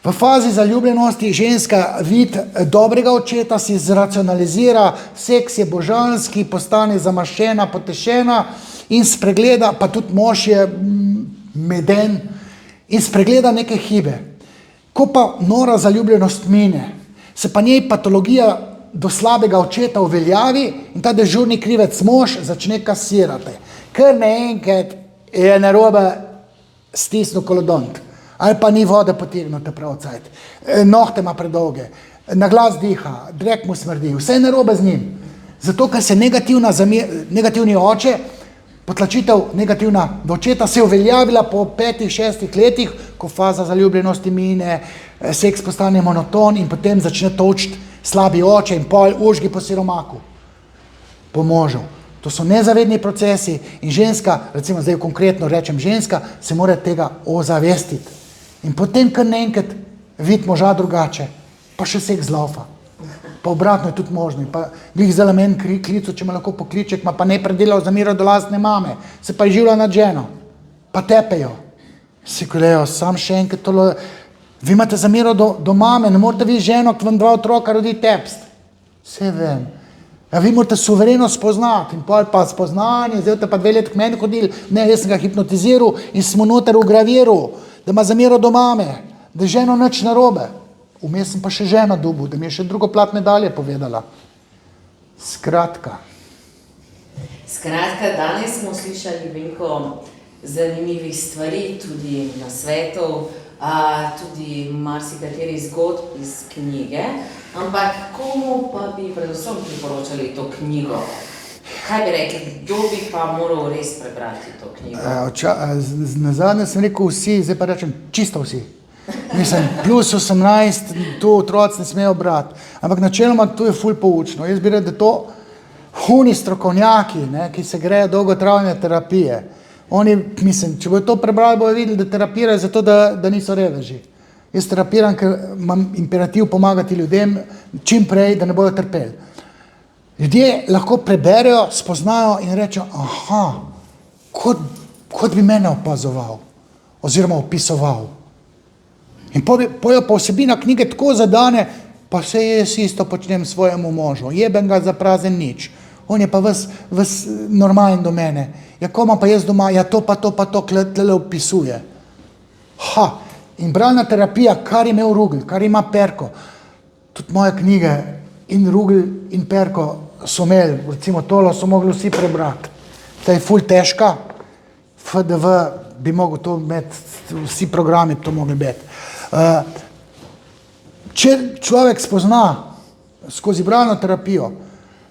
B: V fazi zaljubljenosti ženska vid dobrega očeta si zracionalizira, seks je božanski, postane zamaščena, potešena in spregleda, pa tudi mož je meden in spregleda neke hibe. Ko pa nora zaljubljenost mine, se pa njej patologija do slabega očeta uveljavi in ta dežurni krivec mož začne kasirati. Ker naenkrat je narobe stisnil kolodont. Ali pa ni vode potegnute prav cajt, nohte ima predolge, na glas diha, drek mu smrdi, vse je narobe z njim. Zato, ker se negativni oče, potlačitev negativna do očeta se je uveljavila po 5-6 letih, ko faza zaljubljenosti mine, seks postane monoton in potem začne točiti slabi oče in pol užgi po siromaku, po možu. To so nezavedni procesi in ženska, recimo zdaj konkretno rečem ženska, se mora tega ozavestiti. In potem, kar naenkrat vidi moža drugače, pa še seks zlaufa. Pa obratno je tudi možno. Pa glih zdaj meni klicu, če me lahko pokliče, ma pa ne predelal zamiro do lastne mame, se pa je živla nad ženo, pa tepejo. Si kolejo, sam še enkrat tolo, vi imate zamiro do mame, ne morate vi ženo, ki vam 2 otroka rodi tepst. Vse vem. Ja, vi morate suvereno spoznati in pol pa spoznanje, zdaj te pa 2 leti k meni hodili, ne, jaz sem ga hipnotiziral in smo noter ugraviral, da ima zamero do mame, da je ženo nič narobe. Vmes sem pa še žena dobil, da mi je še drugo plat medalje povedala. Skratka,
C: danes smo slišali veliko zanimivih stvari, tudi nasvetov, tudi marsikateri zgodb iz knjige, ampak komu pa bi predvsem priporočali to knjigo? Kaj bi rekli, kdo bi pa moral res prebrati to knjigo?
B: nazadnje sem rekel vsi, zdaj pa rečem čisto vsi. Mislim, plus 18, to otroci ne smejo brati. Ampak načeloma to je ful poučno. Jaz bi rekel, da to huni strokovnjaki, ne, ki se grejo dolgotrajne terapije. Oni, mislim, če bodo to prebrali, bodo videli, da terapirajo zato, da niso reveži. Jaz terapiram, ker imam imperativ pomagati ljudem čim prej, da ne bodo trpeli. Ljudje lahko preberejo, spoznajo in rečejo, aha, kot bi mene opazoval oziroma opisoval. In pojo pa vsebina knjige tako zadane, pa se jaz isto počnem svojemu možu. Jebem ga za prazen nič. On je pa ves normalen do mene. Ja, ko imam pa jaz doma, ja to pa to, tle opisuje. In bralna terapija, kar je imel Rugl, kar ima Perko, tudi moje knjige in Rugl in Perko so imeli, recimo tolo so mogli vsi prebrati. Ta je ful težka, FDV bi mogel to imeti, vsi programi to mogli biti. Če človek spozna skozi bralno terapijo,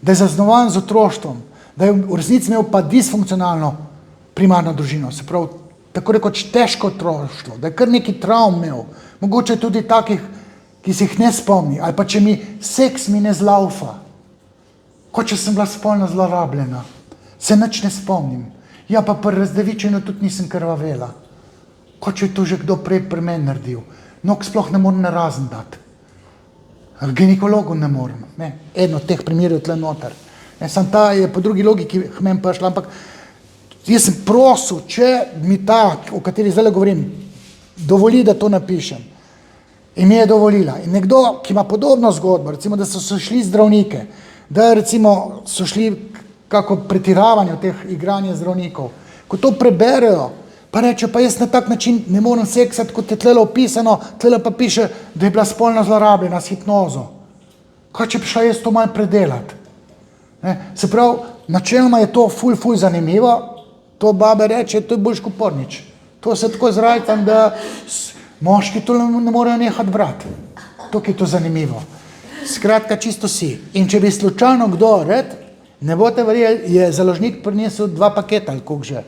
B: da je zaznovan z otroštvom, da je v resnici imel pa disfunkcionalno primarno družino, se pravi, tako rekoč težko otroštvo, da je kar neki travm imel, mogoče tudi takih, ki se jih ne spomni, ali pa če mi seks mi ne zlaufa, kot če sem bila spolno zlorabljena, se nič ne spomnim. Ja, pa pri razdevičenju tudi nisem krvavela, kot če je to že kdo prej pri meni naredil. Nog sploh ne morem narazen dati. Ginekologu ne morem. Ne. Eno od teh primerov je tle noter. Sam ta je po drugi logiki hmen prišla, ampak jaz sem prosil, če mi ta, o kateri zdaj govorim, dovoli, da to napišem. In mi je dovolila. In nekdo, ki ima podobno zgodbo, recimo, da so šli zdravnike, da recimo so šli kako pretiravanje v teh igranje zdravnikov, ko to preberejo, pa reče, pa jaz na tak način ne morem seksati, kot je tlele opisano, tlele pa piše, da je bila spolno zlorabljena s hipnozo. Kaj če bi šla jaz to malo predelati? Ne? Se pravi, načeloma je to ful zanimivo, to babe reče, to je boljš kot pornič. To se tako zrajtam, da moški to ne morejo nehati brati. To je to zanimivo. Skratka, čisto si. In če bi slučajno kdo red, ne boste verjeli, je založnik prinesel 2 paketa, ali koliko že.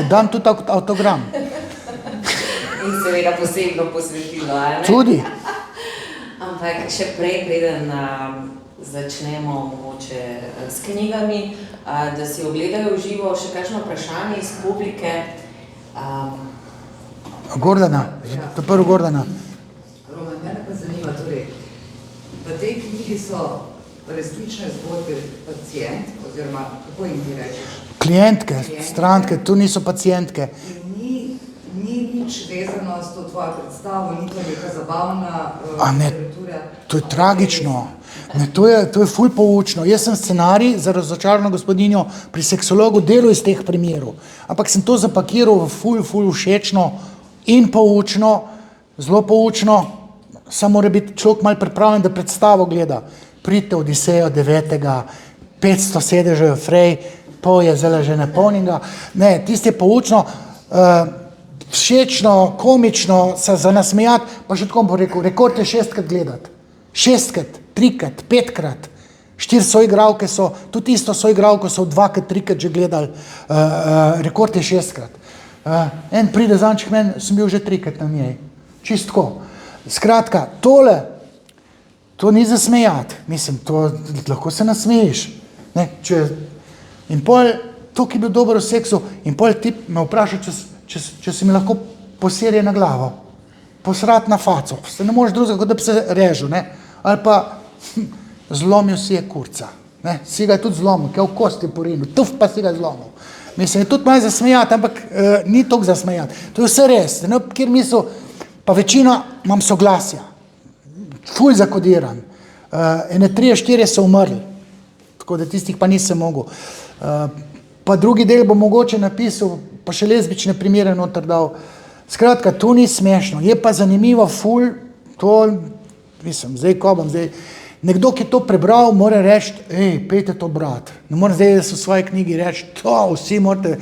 B: Dam tudi avtogram.
C: In seveda posebno posvetilo, ali ne?
B: Tudi.
C: Ampak še prej, preden začnemo mogoče s knjigami, da si ogledajo v živo še kakšno vprašanje iz publike.
B: Gordana, to prvo Gordana.
D: Roman, mene pa zanima, torej, v tej knjigi so resnične zgodbe pacijent, oziroma kako jim ti rečeš?
B: Klientke, stranke, tu niso pacijentke.
D: In ni nič vezano s to tvojo predstavo, ni to neka zabavna literatura.
B: To je tragično. Ne, to je ful poučno. Jaz sem scenarij za Razočarano gospodinjo pri seksologu delal iz teh primerov, ampak sem to zapakiral v ful všečno in poučno, zelo poučno, samo mora biti človek malo pripravljen, da predstavo gleda. Pridite v Odisejo 9. 500 sedežev Frej, pol je zdaj že napolnjenega. Ne, tisti je poučno, všečno, komično, se za nasmejati, pa še tako bom rekel, rekord je 6-krat gledati. 6-krat, 3-krat, 5-krat. 4 soigralke so, tudi isto soigralko so 2-krat, 3-krat že gledali, rekord je 6-krat. En pride zanček meni, sem bil že 3-krat na njej. Čistko. Skratka, tole, to ni za smejati. Mislim, to lahko se nasmejiš. Ne, in pol, to, ki je bil dober v seksu, in pol ti me vpraša, če si mi lahko poserje na glavo, posrat na faco, se ne moreš drugega, kot da bi se režil, ne? Ali pa zlomil si je kurca, ne? Si ga je tudi zlomil, kaj v kosti porinil, tuf pa si ga zlomil. Mislim, je tudi malo zasmejati, ampak ni toliko zasmejati. To je vse res, ne? Kjer misel, pa večina imam soglasja, ful zakodiran, ene 3-4 so umrli. tako da tistih pa nisem mogel. Pa drugi del bo mogoče napisal, pa še lezbične primere noter dal. Skratka, to ni smešno, je pa zanimivo, ful, to, mislim, zdaj ko bom, zdaj, nekdo, ki to prebral, mora reči, pejte to brat. Ne moram zdaj, da so v svoji knjigi reči, to vsi morate,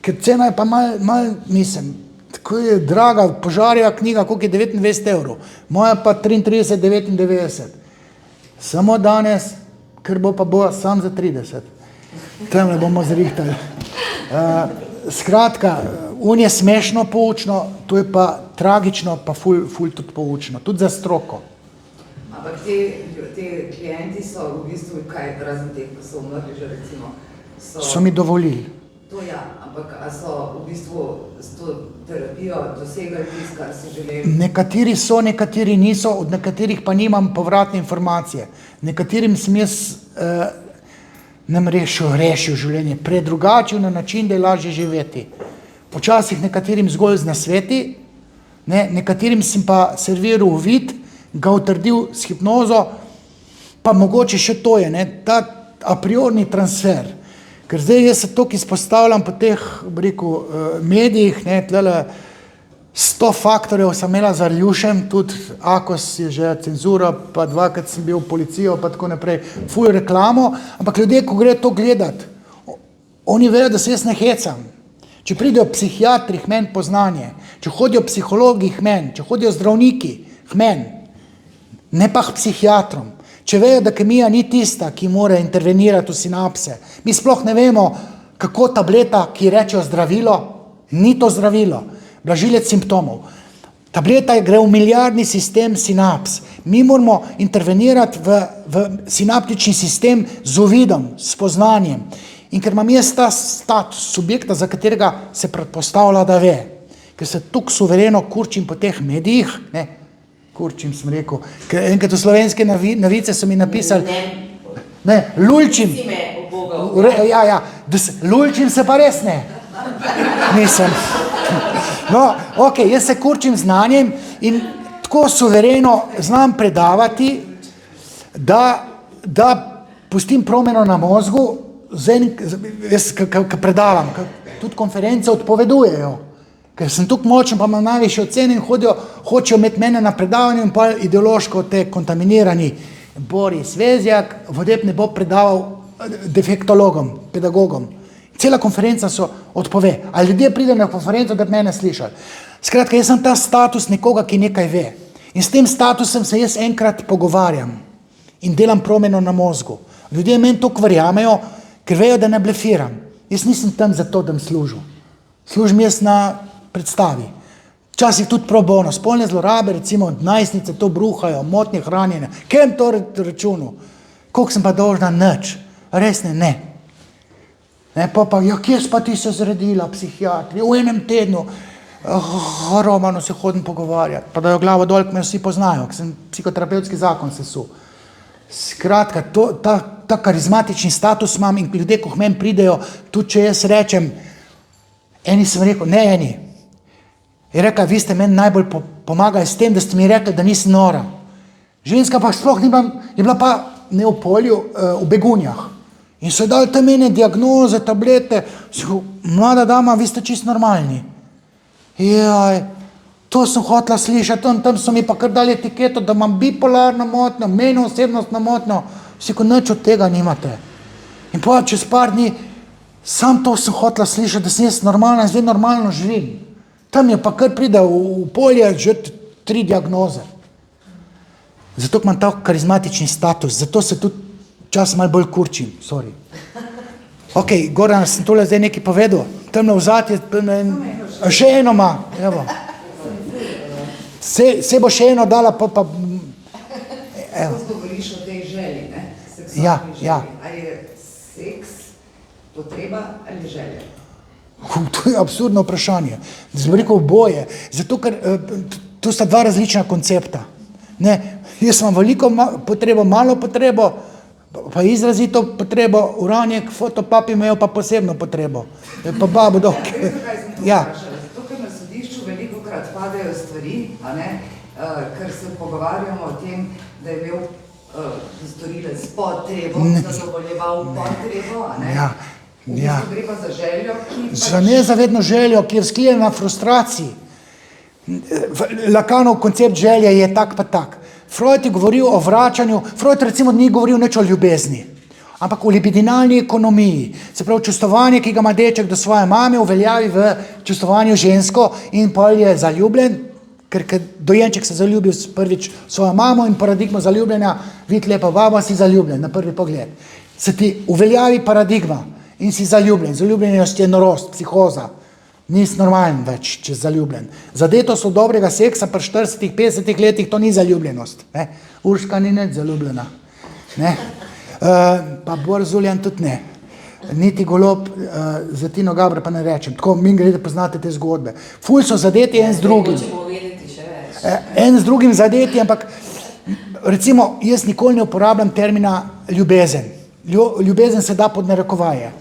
B: ker cena je pa mal, mislim, tako je draga, Požarjeva knjiga, koliko je 29 €, moja pa 33,99. Samo danes, ker bo pa bo sam za 30. Tam ne bomo zrihtali. Skratka, on je smešno poučno, to je pa tragično, pa ful tudi poučno, tudi za stroko.
D: Ampak te klienti so v bistvu, kaj razen teh, ko so umrli že recimo,
B: So mi dovolili.
D: To ja, ampak a so v bistvu s to terapijo dosegali tisto, kar si želeli?
B: Nekateri so, nekateri niso, od nekaterih pa nimam povratne informacije. Nekaterim sem jaz nam rešil življenje, predrugačil na način, da je lažje živeti. Včasih nekaterim zgolj z nasveti, nekaterim sem pa serviral uvid, ga utrdil s hipnozo, pa mogoče še to je, ta a priorni transfer. Ker zdaj jaz se toliko izpostavljam po teh, medijih, tlele 100 faktorjev sem imela za Rjušem, tudi Akos je že cenzura, pa 2krat sem bil v policijo, pa tako naprej, ful reklamo, ampak ljudje, ko gre to gledati, oni vejo, da se jaz ne hecam. Če pridejo psihiatri, k meni poznanje, če hodijo psihologi, k meni, če hodijo zdravniki, k meni, ne pa k psihiatrom. Če vejo, da kemija ni tista, ki mora intervenirati v sinapse. Mi sploh ne vemo, kako tableta, ki rečejo zdravilo, ni to zdravilo, blažilec simptomov. Tableta gre v milijardni sistem sinaps. Mi moramo intervenirati v sinaptični sistem z uvidom, s poznanjem. In ker imam jaz ta status subjekta, za katerega se predpostavlja, da ve, ker se tukaj suvereno kurčim po teh medijih, kurčim sem rekel, ker enkrat v Slovenske novice so mi napisali, lulčim, lulčim se pa res ne, nisem. No, ok, jaz se kurčim znanjem in tako suvereno znam predavati, da pustim promeno na mozgu, jaz ko predavam, tudi konference odpovedujejo, ker sem tukaj močen, pa imam najvišje ocene in hočejo imeti mene na predavanju in pa ideološko te kontaminirani Boris Vezjak, vodeb ne bo predaval defektologom, pedagogom. Cela konferenca so odpove. Ali ljudje pridejo na konferenco, da bi mene slišali. Skratka, jaz sem ta status nekoga, ki nekaj ve. In s tem statusom se jaz enkrat pogovarjam in delam promeno na mozgu. Ljudje meni to verjamejo, ker vejo, da ne blefiram. Jaz nisem tam zato, da mi služim. Služim jaz na predstavi. Včasih tudi pro bono. Spolne zlorabe, recimo najstnice to bruhajo, motnje hranjenja. Kem to računu? Koliko sem pa dolžna? Nič. Res ne. Pa, kje pa ti se zredila, psihiatri? V enem tednu. Romano se hodim pogovarjati. Pa da jo glavo dol, me vsi poznajo, ker sem psihoterapevtski zakon sesul. Skratka, ta karizmatični status imam in ljudje, ko k meni pridejo, tudi če jaz rečem, eni sem rekel, ne eni. Je rekla, vi ste meni najbolj pomagali s tem, da ste mi rekli, da nisem nora. Ženska pa sploh je bila pa ne v polju, v Begunjah. In so dali tam mene diagnoze, tablete, mlada dama, vi ste čisto normalni. Jaj, to sem hotela slišati, tam so mi pa kar dali etiketo, da imam bipolarno motnjo, mejno osebnostno motnjo, vsi ko nič od tega nimate. In pa čez par dni, sam to sem hotela slišati, da sem jaz normalna in zdaj normalno živim. Tam je pa kar pride v polje že 3 diagnoze. Zato imam ta karizmatični status, zato se tudi čas malo bolj kurčim, sorry. Ok, Goran, sem tole zdaj nekaj povedal, tam na vzadje, še eno ima, evo. Se bo še eno dala, pa evo.
D: Ko govoriš o tej želji, seksualni želji, a je seks potreba ali želja?
B: To je absurdno vprašanje. Zdaj bom rekel oboje, zato ker to sta 2 različna koncepta. Jaz imam veliko potrebo, malo potrebo, pa izrazito potrebo, Uranjek, fotopapi imajo pa posebno potrebo. Pa babo dok.
D: Zato, ker na sodišču velikokrat padajo stvari, ker se pogovarjamo o tem, da je imel storilec potrebo, zadovoljeval potrebo, a ne?
B: Ja,
D: V bistvu gre pa za željo, ki
B: za nezavedno željo, ki je vzklijena na frustraciji. Lacanov koncept želje je tak pa tak. Freud je govoril o vračanju, Freud recimo ni govoril nič o ljubezni, ampak o libidinalni ekonomiji. Se pravi, čustovanje, ki ga ima deček do svoje mame, uveljavi v čustovanju žensko in pol je zaljubljen, ker dojenček se zaljubil prvič v svojo mamo in paradigmo zaljubljenja, vid lepa baba, si zaljubljen na prvi pogled. Se ti uveljavi paradigma in si zaljubljen. Zaljubljenost je norost, psihoza. Nisi normalen več, če si zaljubljen. Zadetost od dobrega seksa pri 40-50 letih, to ni zaljubljenost. Ne? Urška ni nič zaljubljena. Ne? Pa Borzuljan tudi ne. Niti Golob, za Tino Gabra pa ne rečem. Tako, mi grede poznate te zgodbe. Ful so zadeti en z drugim. En z drugim zadeti, ampak recimo, jaz nikoli ne uporabljam termina ljubezen. Ljubezen se da pod narekovaje.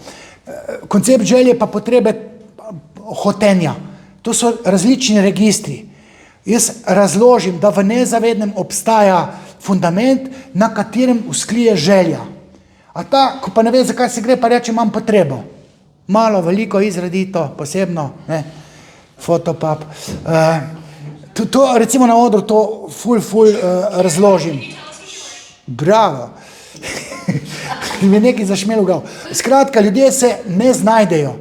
B: Koncept želje pa potrebe hotenja. To so različni registri. Jaz razložim, da v nezavednem obstaja fundament, na katerem vzklije želja. A ta, ko pa ne ve, zakaj se gre, pa reče, imam potrebo. Malo, veliko, izredito, posebno, ne, fotopap. To recimo na odru to ful razložim. Bravo. Mi je nekaj zašmelo glav. Skratka, ljudje se ne znajdejo.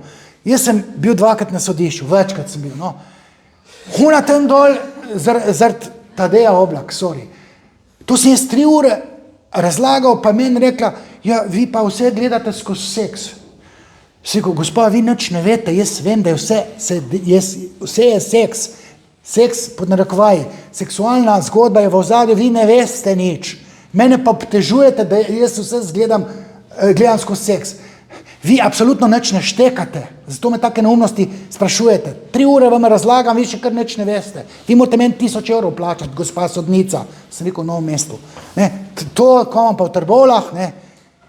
B: Jaz sem bil 2krat na sodišču, večkrat sem bil, no. Huna tam dol, zaradi Tadeja Oblak, sorry. To sem jaz 3 ure razlagal, pa meni rekla, ja, vi pa vse gledate skozi seks. Siko, gospa, vi nič ne veste, jaz vem, da je vse je seks. Seks pod narekovaji. Seksualna zgodba je v ozadju, vi ne veste nič. Mene pa obtežujete, da jaz vse gledam skozi seks. Vi absolutno nič ne štekate, zato me take neumnosti sprašujete. 3 ure vam razlagam, vi še kar nič ne veste. Vi morate meni 1000 evrov plačati, gospa sodnica, sem rekel v Novem mestu. Ne, to, ko imam pa v Trbovljah, ne,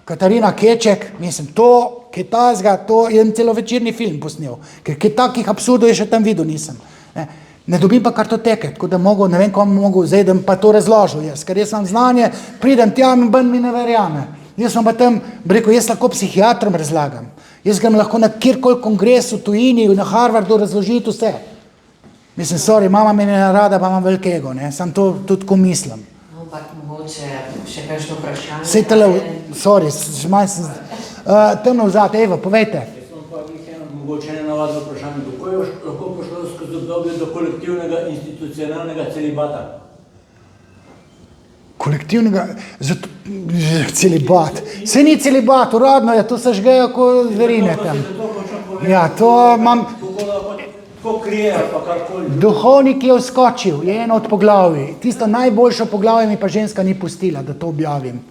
B: Katarina Keček, mislim, to, kaj tazga, to je celovečerni film posnel, ker kaj takih absurdov je še tam videl nisem. Ne dobim pa kartoteke, tako da mogo, ne vem, kom mogo zdaj, da pa to razložil jaz, ker jaz imam znanje, pridem tja, ben mi ne verjame. Jaz sem pa tam, rekel, jaz lahko psihiatrom razlagam. Jaz grem lahko na kjerkoli kongresu, tujini, na Harvardu razložiti vse. Mislim, sorry, mama me ne rada, pa imam velik ego, ne, sam to tudi ko mislim.
C: Ampak mogoče še kakšno vprašanje?
B: Sej tele, sorry, manj sem, temno vzad, Evo, povejte.
E: Jaz sem pa mogoče nenavadno vprašanje, kako je lahko prišlo skozi obdobje do kolektivnega institucionalnega celibata?
B: Kolektivnega, celibat. Sej ni celibat, uradno je, to se žgejo kot zverine tam. Ja, to imam...
E: Kako krijejo, pa karkoli.
B: Duhovnik je vskočil, je eno od poglavij. Tisto najboljšo poglavje mi pa ženska ni pustila, da to objavim.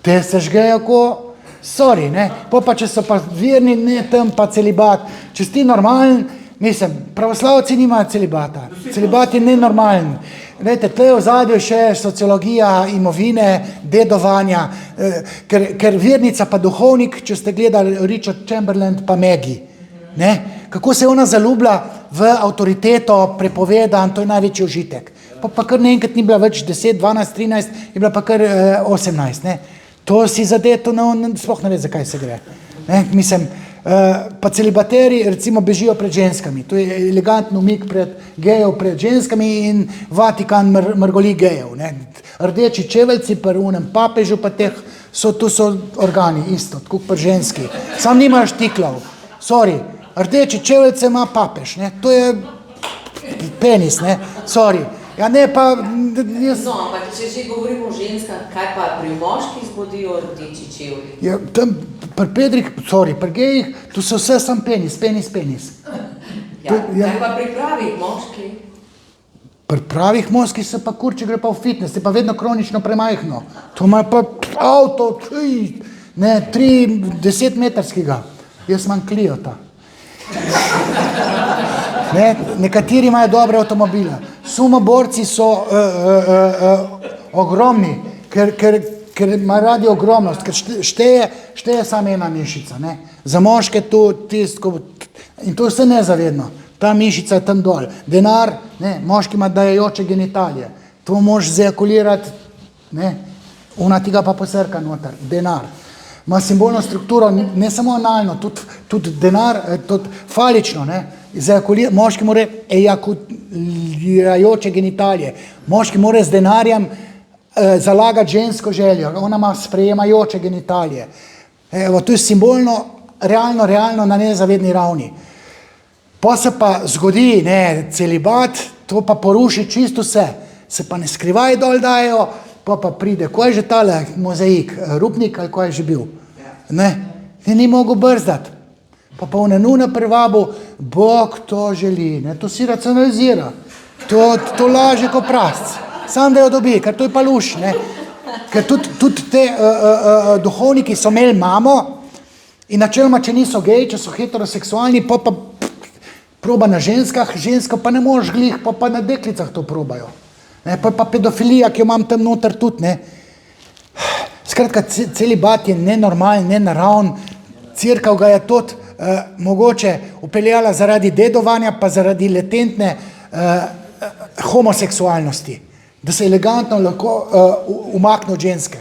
B: Te se žgejo kot, sorry, ne. Pa če so pa verni, ne, tam pa celibat. Če si ti normalen, mislim, pravoslavci nimajo celibata. Celibat je nenormalen. Glejte, to je v zadju še sociologija imovine, dedovanja, ker vernica pa duhovnik, če ste gledali Richard Chamberlain pa Maggie, ne? Kako se ona zaljublja v avtoriteto, prepovedan, to je največji užitek. Pa kar naenkrat ni bila več 10, 12, 13, je bila pa kar 18, ne? To si zadeto, sploh ne ve, zakaj se gre. Ne? Mislim, pa celibateri recimo bežijo pred ženskami. To je elegantno umik pred gejev, pred ženskami in Vatikan mrgoli gejev. Ne? Rdeči čeveljci pri unem papežu pa teh, tu so organi isto, tako pri ženski. Sam nimajo štiklov. Sorry, rdeči čeveljce ima papež, ne? To je penis, ne? Sorry. Ja ne, pa...
C: No, ampak če že govorimo o ženskah, kaj pa pri moških zbodijo rdeči čevlji?
B: Ja, tam pri pedrih, sorry, pri gejih, tu so vse sam penis.
C: Ja, kaj pa pri pravih moških?
B: Pri pravih moških se pa kurči gre pa v fitness, je pa vedno kronično premajhno. To ima pa avto, ne, 10-metrskega. Jaz imam Cliota. Ne, nekateri imajo dobre avtomobile. Sumoborci so ogromni, ker ima radi ogromnost, ker šteje samo ena mišica. Ne. Za moške to tisto, in to je vse nezavedno. Ta mišica je tam dol. Denar, ne, moški ima dajajoče genitalije. To moš zejakulirati, ne. ona tega pa posrka noter, denar. Ima simbolno strukturo, ne samo analno, tudi denar, tudi falično, ne. Moški mora ejakulirajoče genitalije, moški mora z denarjem zalagati žensko željo, ona ima sprejemajoče genitalije. Evo, to je simbolno, realno na nezavedni ravni. Pa se pa zgodi, ne, celibat, to pa poruši čisto vse. Se pa ne skrivaj dol dajo, pa pride, ko je že tale mozaik, Rupnik ali ko je že bil. Ne, ni mogel brzdati. Pa v nenuna privabu, Bog to želi, ne, to si racionalizira. To laže ko prasc. Sam da jo dobi, ker to je pa luš, ne. Ker tudi te duhovniki so imeli mamo in načeloma, če niso geji, če so heteroseksualni, pa proba na ženskah, ženska pa ne moreš glih, pa na deklicah to probajo. Ne, pa pedofilija, ki jo imam tam noter tudi, ne. Skratka, celibat je nenormalen, nenaravn, cerkev ga je tudi mogoče upeljala zaradi dedovanja, pa zaradi latentne homoseksualnosti, da se elegantno lahko umakne od ženske.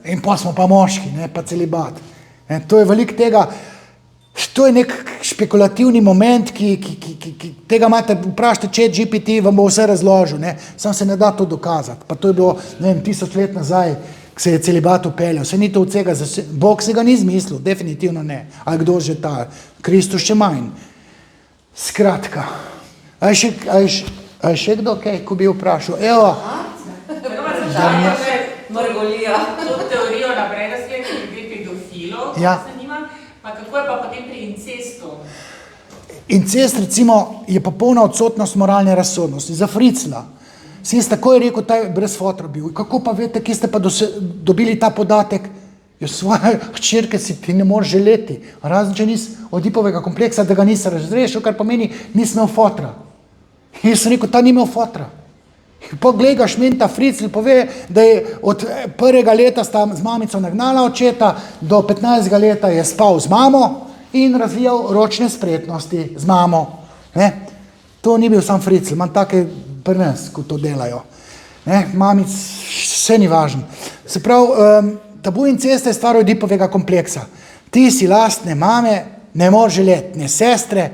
B: In pa smo pa moški, ne, pa celibat. To je veliko tega, to je nek špekulativni moment, ki tega imate, vprašajte ChatGPT, vam bo vse razložil, ne, sam se ne da to dokazati, pa to je bilo, ne vem, 1000 let nazaj, ko se je celibat upeljal, se ni to od vsega, Bog se ga ni zmislil, definitivno ne, ali kdo že ta, Kristus še manj. Skratka, a je še kdo kaj, ko bi vprašal, evo.
C: Margolija.
F: To teorijo naprej naslednje glede pedofilov,
B: Ja.
F: se zanimam, pa kako je pa potem pri incestu?
B: Incest, recimo, je popolna odsotnost moralne razsodnosti. Za Fricla. Sem jaz takoj rekel, ta je brez fotra bil. Kako pa veste, kje ste pa dobili ta podatek? Jaz svoje hčerke si ti ne moreš želeti. Razen, če nisi Odipovega kompleksa, da ga nisi razrešil, kar pomeni, nisi imel fotra. In jaz sem rekel, ta ni imel fotra. Poglej ga Šmenta Fricl, pove, da je od 1. leta sta z mamico nagnala očeta, do 15. leta je spal z mamo in razvijal ročne spretnosti z mamo. Ne? To ni bil sam Fricl, imam take pri nas, ko to delajo. Ne? Mamic, vse ni važno. Se pravi, tabu incesta je stvar Odipovega kompleksa. Ti si lastne mame, ne moreš želeti, ne sestre.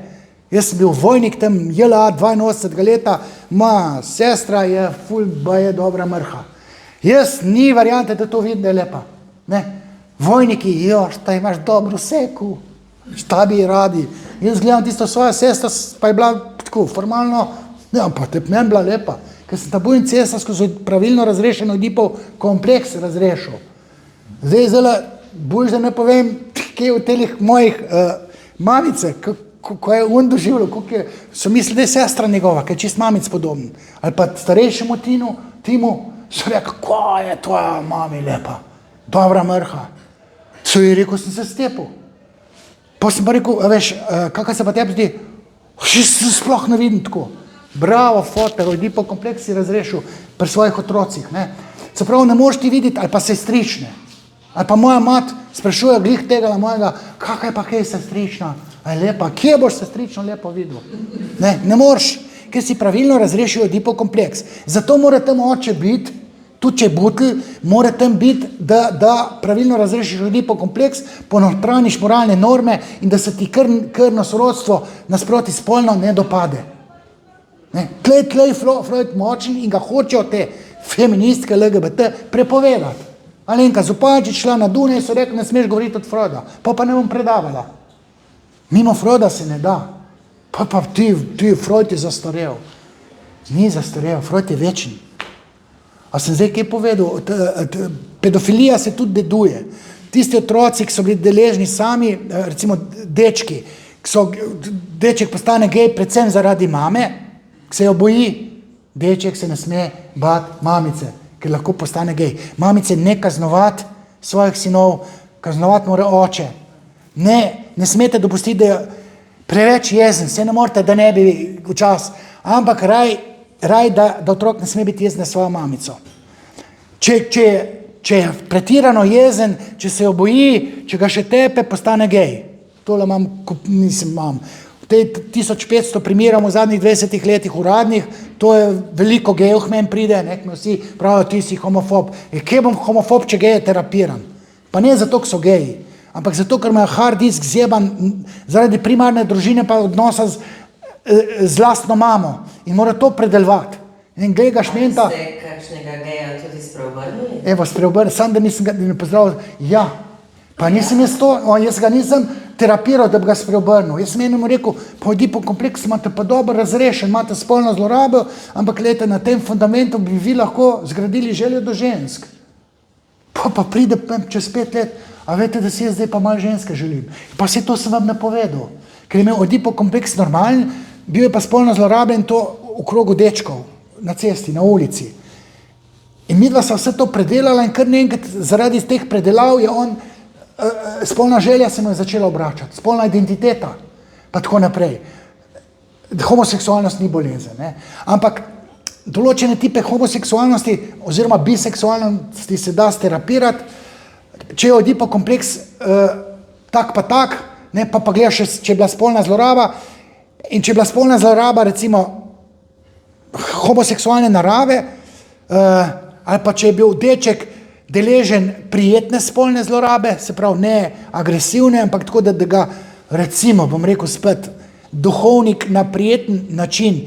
B: Jaz sem bil vojnik tam JLA 82 leta, moja sestra je je dobra mrha. Jaz ni variante, da to vidim, da je lepa. Ne? Vojniki, šta imaš dobro seku, šta bi radi. Jaz gledam tisto svojo sestro, pa je bila tako formalno, ne, pa te meni bila lepa, ker sem tabu incesta skozi pravilno razrešen Odipov kompleks razrešil. Zdaj, boljš, da ne povem, kje v telih mojih mamice, ko je on doživljal, so mislili, da je sestra njegova, ker je čist mamic podoben. Ali pa starejšemu Timu so rekli, ko je tvoja mami lepa, dobra mrha. So ji rekel, sem se stepil. Pa sem pa rekel, veš, kakaj se pa tebi zdi, se sploh ne vidim tako. Bravo, foter, Oidipov kompleks si razrešil pri svojih otrocih. Ne? Se pravi, ne moreš ti videti, ali pa sestrične. Ali pa moja mat sprašuje glih tega na mojega, kakaj pa kaj sestrična, a je lepa, kje boš sestrično lepo videl? Ne moreš, ker si pravilno razrešil Oidipov kompleks. Zato mora tam oče biti, tudi če je butl, mora tam biti, da pravilno razrešiš Oidipov kompleks, ponotranjiš moralne norme in da se ti krvno sorodstvo nasproti spolno ne dopade. Tlej Freud močen in ga hočejo te feministke LGBT prepovedati. Alenka Zupančič šla na Dunaj in so rekli, ne smeš govoriti od Freuda, pa ne bom predavala. Mimo Freuda se ne da. Pa ti Freud je zastarel. Ni zastarel, Freud je večen. A sem zdaj kaj povedal? Pedofilija se tudi deduje. Tisti otroci, ki so bili deležni sami, recimo dečki, deček postane gej predvsem zaradi mame, ki se jo boji, deček se ne sme bati mamice, ker lahko postane gej. Mamice ne kaznovati svojih sinov, kaznovati mora oče. Ne smete dopustiti, da je preveč jezen, se ne morate, da ne bi včas, ampak raj, da otrok ne sme biti jezen na svojo mamico. Če je pretirano jezen, če se jo boji, če ga še tepe, postane gej. Tole imam. tej 1500 primerov v zadnjih 20 letih uradnih, to je veliko gejev k meni pride, mi vsi pravijo, ti si homofob. Kje bom homofob, če geje terapiram? Pa ne zato, ker so geji, ampak zato, ker imajo hard disk zjeban zaradi primarne družine pa odnosa z lastno mamo in mora to predelovati. In glej ga šmenta.
C: Ste kakšnega geja tudi spreobrnili?
B: Evo, spreobrnili, sam da nisem ga pozdravil. Ja, pa nisem jaz ga nisem terapiral, da bi ga spreobrnil. Jaz sem enemu rekel, pojdi po kompleksu, imate pa dobro razrešen, imate spolno zlorabo, ampak gledajte, na tem fundamentu bi vi lahko zgradili željo do žensk. Pa pride čez 5 let, a veste, da si jaz zdaj pa malo ženske želim. Pa vse to sem vam napovedal, ker je imel Odipo kompleks normalen, bil je pa spolno zlorabljen to v krogu dečkov, na cesti, na ulici. In midva sva vse to predelala in kar nekaj zaradi teh predelav je on, spolna želja se mu je začela obračati, spolna identiteta, pa tako naprej. Homoseksualnost ni bolezen, ne? Ampak določene tipe homoseksualnosti oziroma biseksualnosti se da sterapirati, če je Odipo kompleks tak pa tak, ne, pa gledaš, če je bila spolna zloraba in če je bila spolna zloraba recimo homoseksualne narave ali pa če je bil deček deležen prijetne spolne zlorabe, se pravi ne agresivne, ampak tako, da ga recimo, bom rekel spet, duhovnik na prijeten način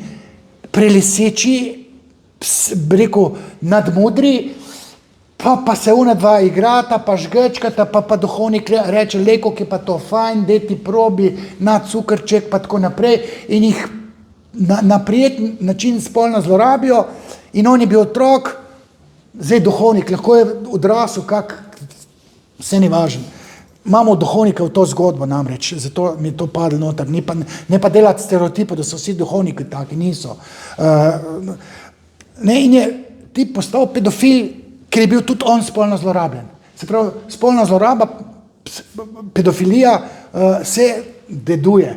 B: preliseči, rekel, nadmudri, pa se ona dva igrata, pa žgečkata, pa duhovnik reče, leko, ki pa to fajn, dej ti probi, na cukrček, pa tako naprej, in jih na prijeten način spolno zlorabijo in on je bil otrok, zdaj duhovnik, lahko je odrasel, vse ni važno. Imamo duhovnika v to zgodbo namreč, zato mi je to padlo noter, ne pa delati stereotipe, da so vsi duhovniki taki, niso. In je ti postal pedofil, ker je bil tudi on spolno zlorabljen. Se pravi, spolna zloraba, pedofilija se deduje.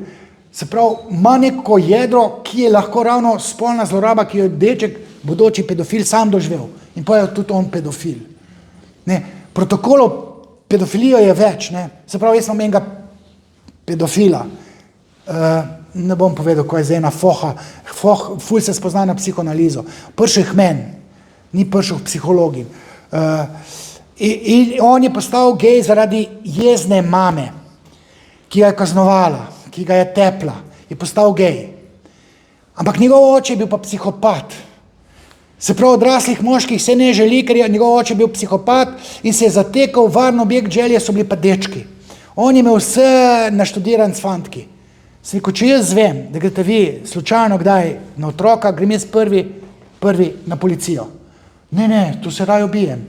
B: Se pravi, ima neko jedro, ki je lahko ravno spolna zloraba, ki jo je deček, bodoči pedofil, sam doživel. In pa je tudi on pedofil. Protokolov pedofilijo je več. Se pravi, jaz imam enega pedofila. Ne bom povedal, ko je zdaj ena foha. Ful se spozna na psihoanalizo. Pršel k meni, ni pršel k psihologiji. In on je postal gej zaradi jezne mame, ki ga je kaznovala, ki ga je tepla, je postal gej. Ampak njegov oče je bil pa psihopat. Se pravi, odraslih moških se ne želi, ker je njegov oče bil psihopat in se je zatekal, varno objekt želje so bili pa dečki. On je imel vse naštudiran s fantki. Se rekel, če jaz vem, da greste vi slučajno kdaj na otroka, grem jaz prvi na policijo. Ne, tu se raj ubijem.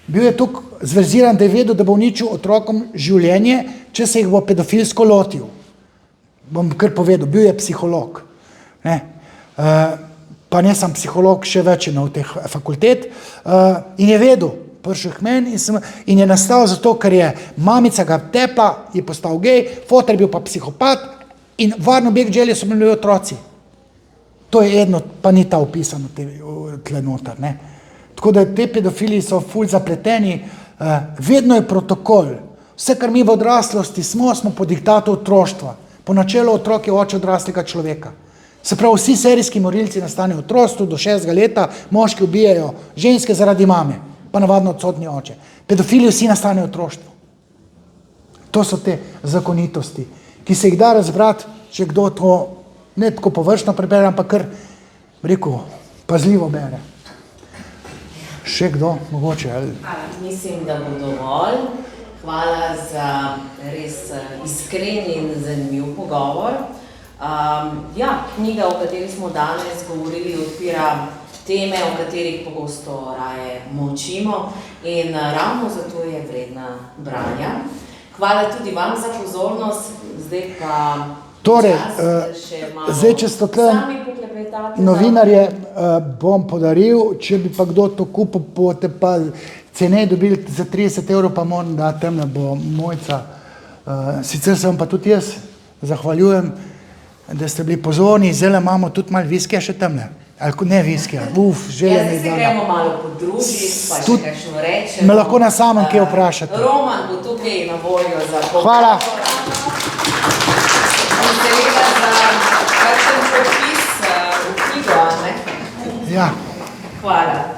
B: Bil je toliko zverziran, da je vedel, da bo uničil otrokom življenje, če se jih bo pedofilsko lotil. Bom kar povedal, bil je psiholog. Pa ne sem psiholog, še več je na teh fakultet. In je vedel, prišel k meni in je nastal zato, ker je mamica ga tepla, je postal gej, foter je bil pa psihopat in varno objekt želje so bili otroci. To je edno, pa ni ta opisano tle noter. Tako da te pedofili so ful zapleteni, vedno je protokol. Vse, kar mi v odraslosti smo po diktatu otroštva. Po načelu otrok je oče odraslega človeka. Se pravi, vsi serijski morilci nastanejo v otroštvu, do 6. leta, moški ubijajo ženske zaradi mame, pa navadno odsotni oče. Pedofili vsi nastanejo v otroštvu. To so te zakonitosti, ki se jih da razbrati, če kdo to ne tako površno prebere, ampak kar, rekel, pazljivo bere. Še kdo, mogoče?
C: Mislim, da bo dovolj. Hvala za res iskren in zanimiv pogovor. Knjiga, o kateri smo danes govorili, odpira teme, o katerih pogosto raje molčimo in ravno zato je vredna branja. Hvala tudi vam za pozornost, zdaj pa še malo sami poklepetate.
B: Novinarje bom podaril, če bi pa kdo to kupil, boste pa cenej dobili za 30 evrov, pa moram da temna bo Mojca. Sicer se vam pa tudi jaz zahvaljujem, da ste bili pozorni, zdaj imamo tudi malo viskija še temne. Ne viskija, želja mi
C: zdaj se gremo malo podružiti, pa še kakšno rečemo.
B: Me lahko na samem kaj vprašate.
C: Roman bo tukaj na voljo za pogovor.
B: Hvala.
C: In seveda za Hvala.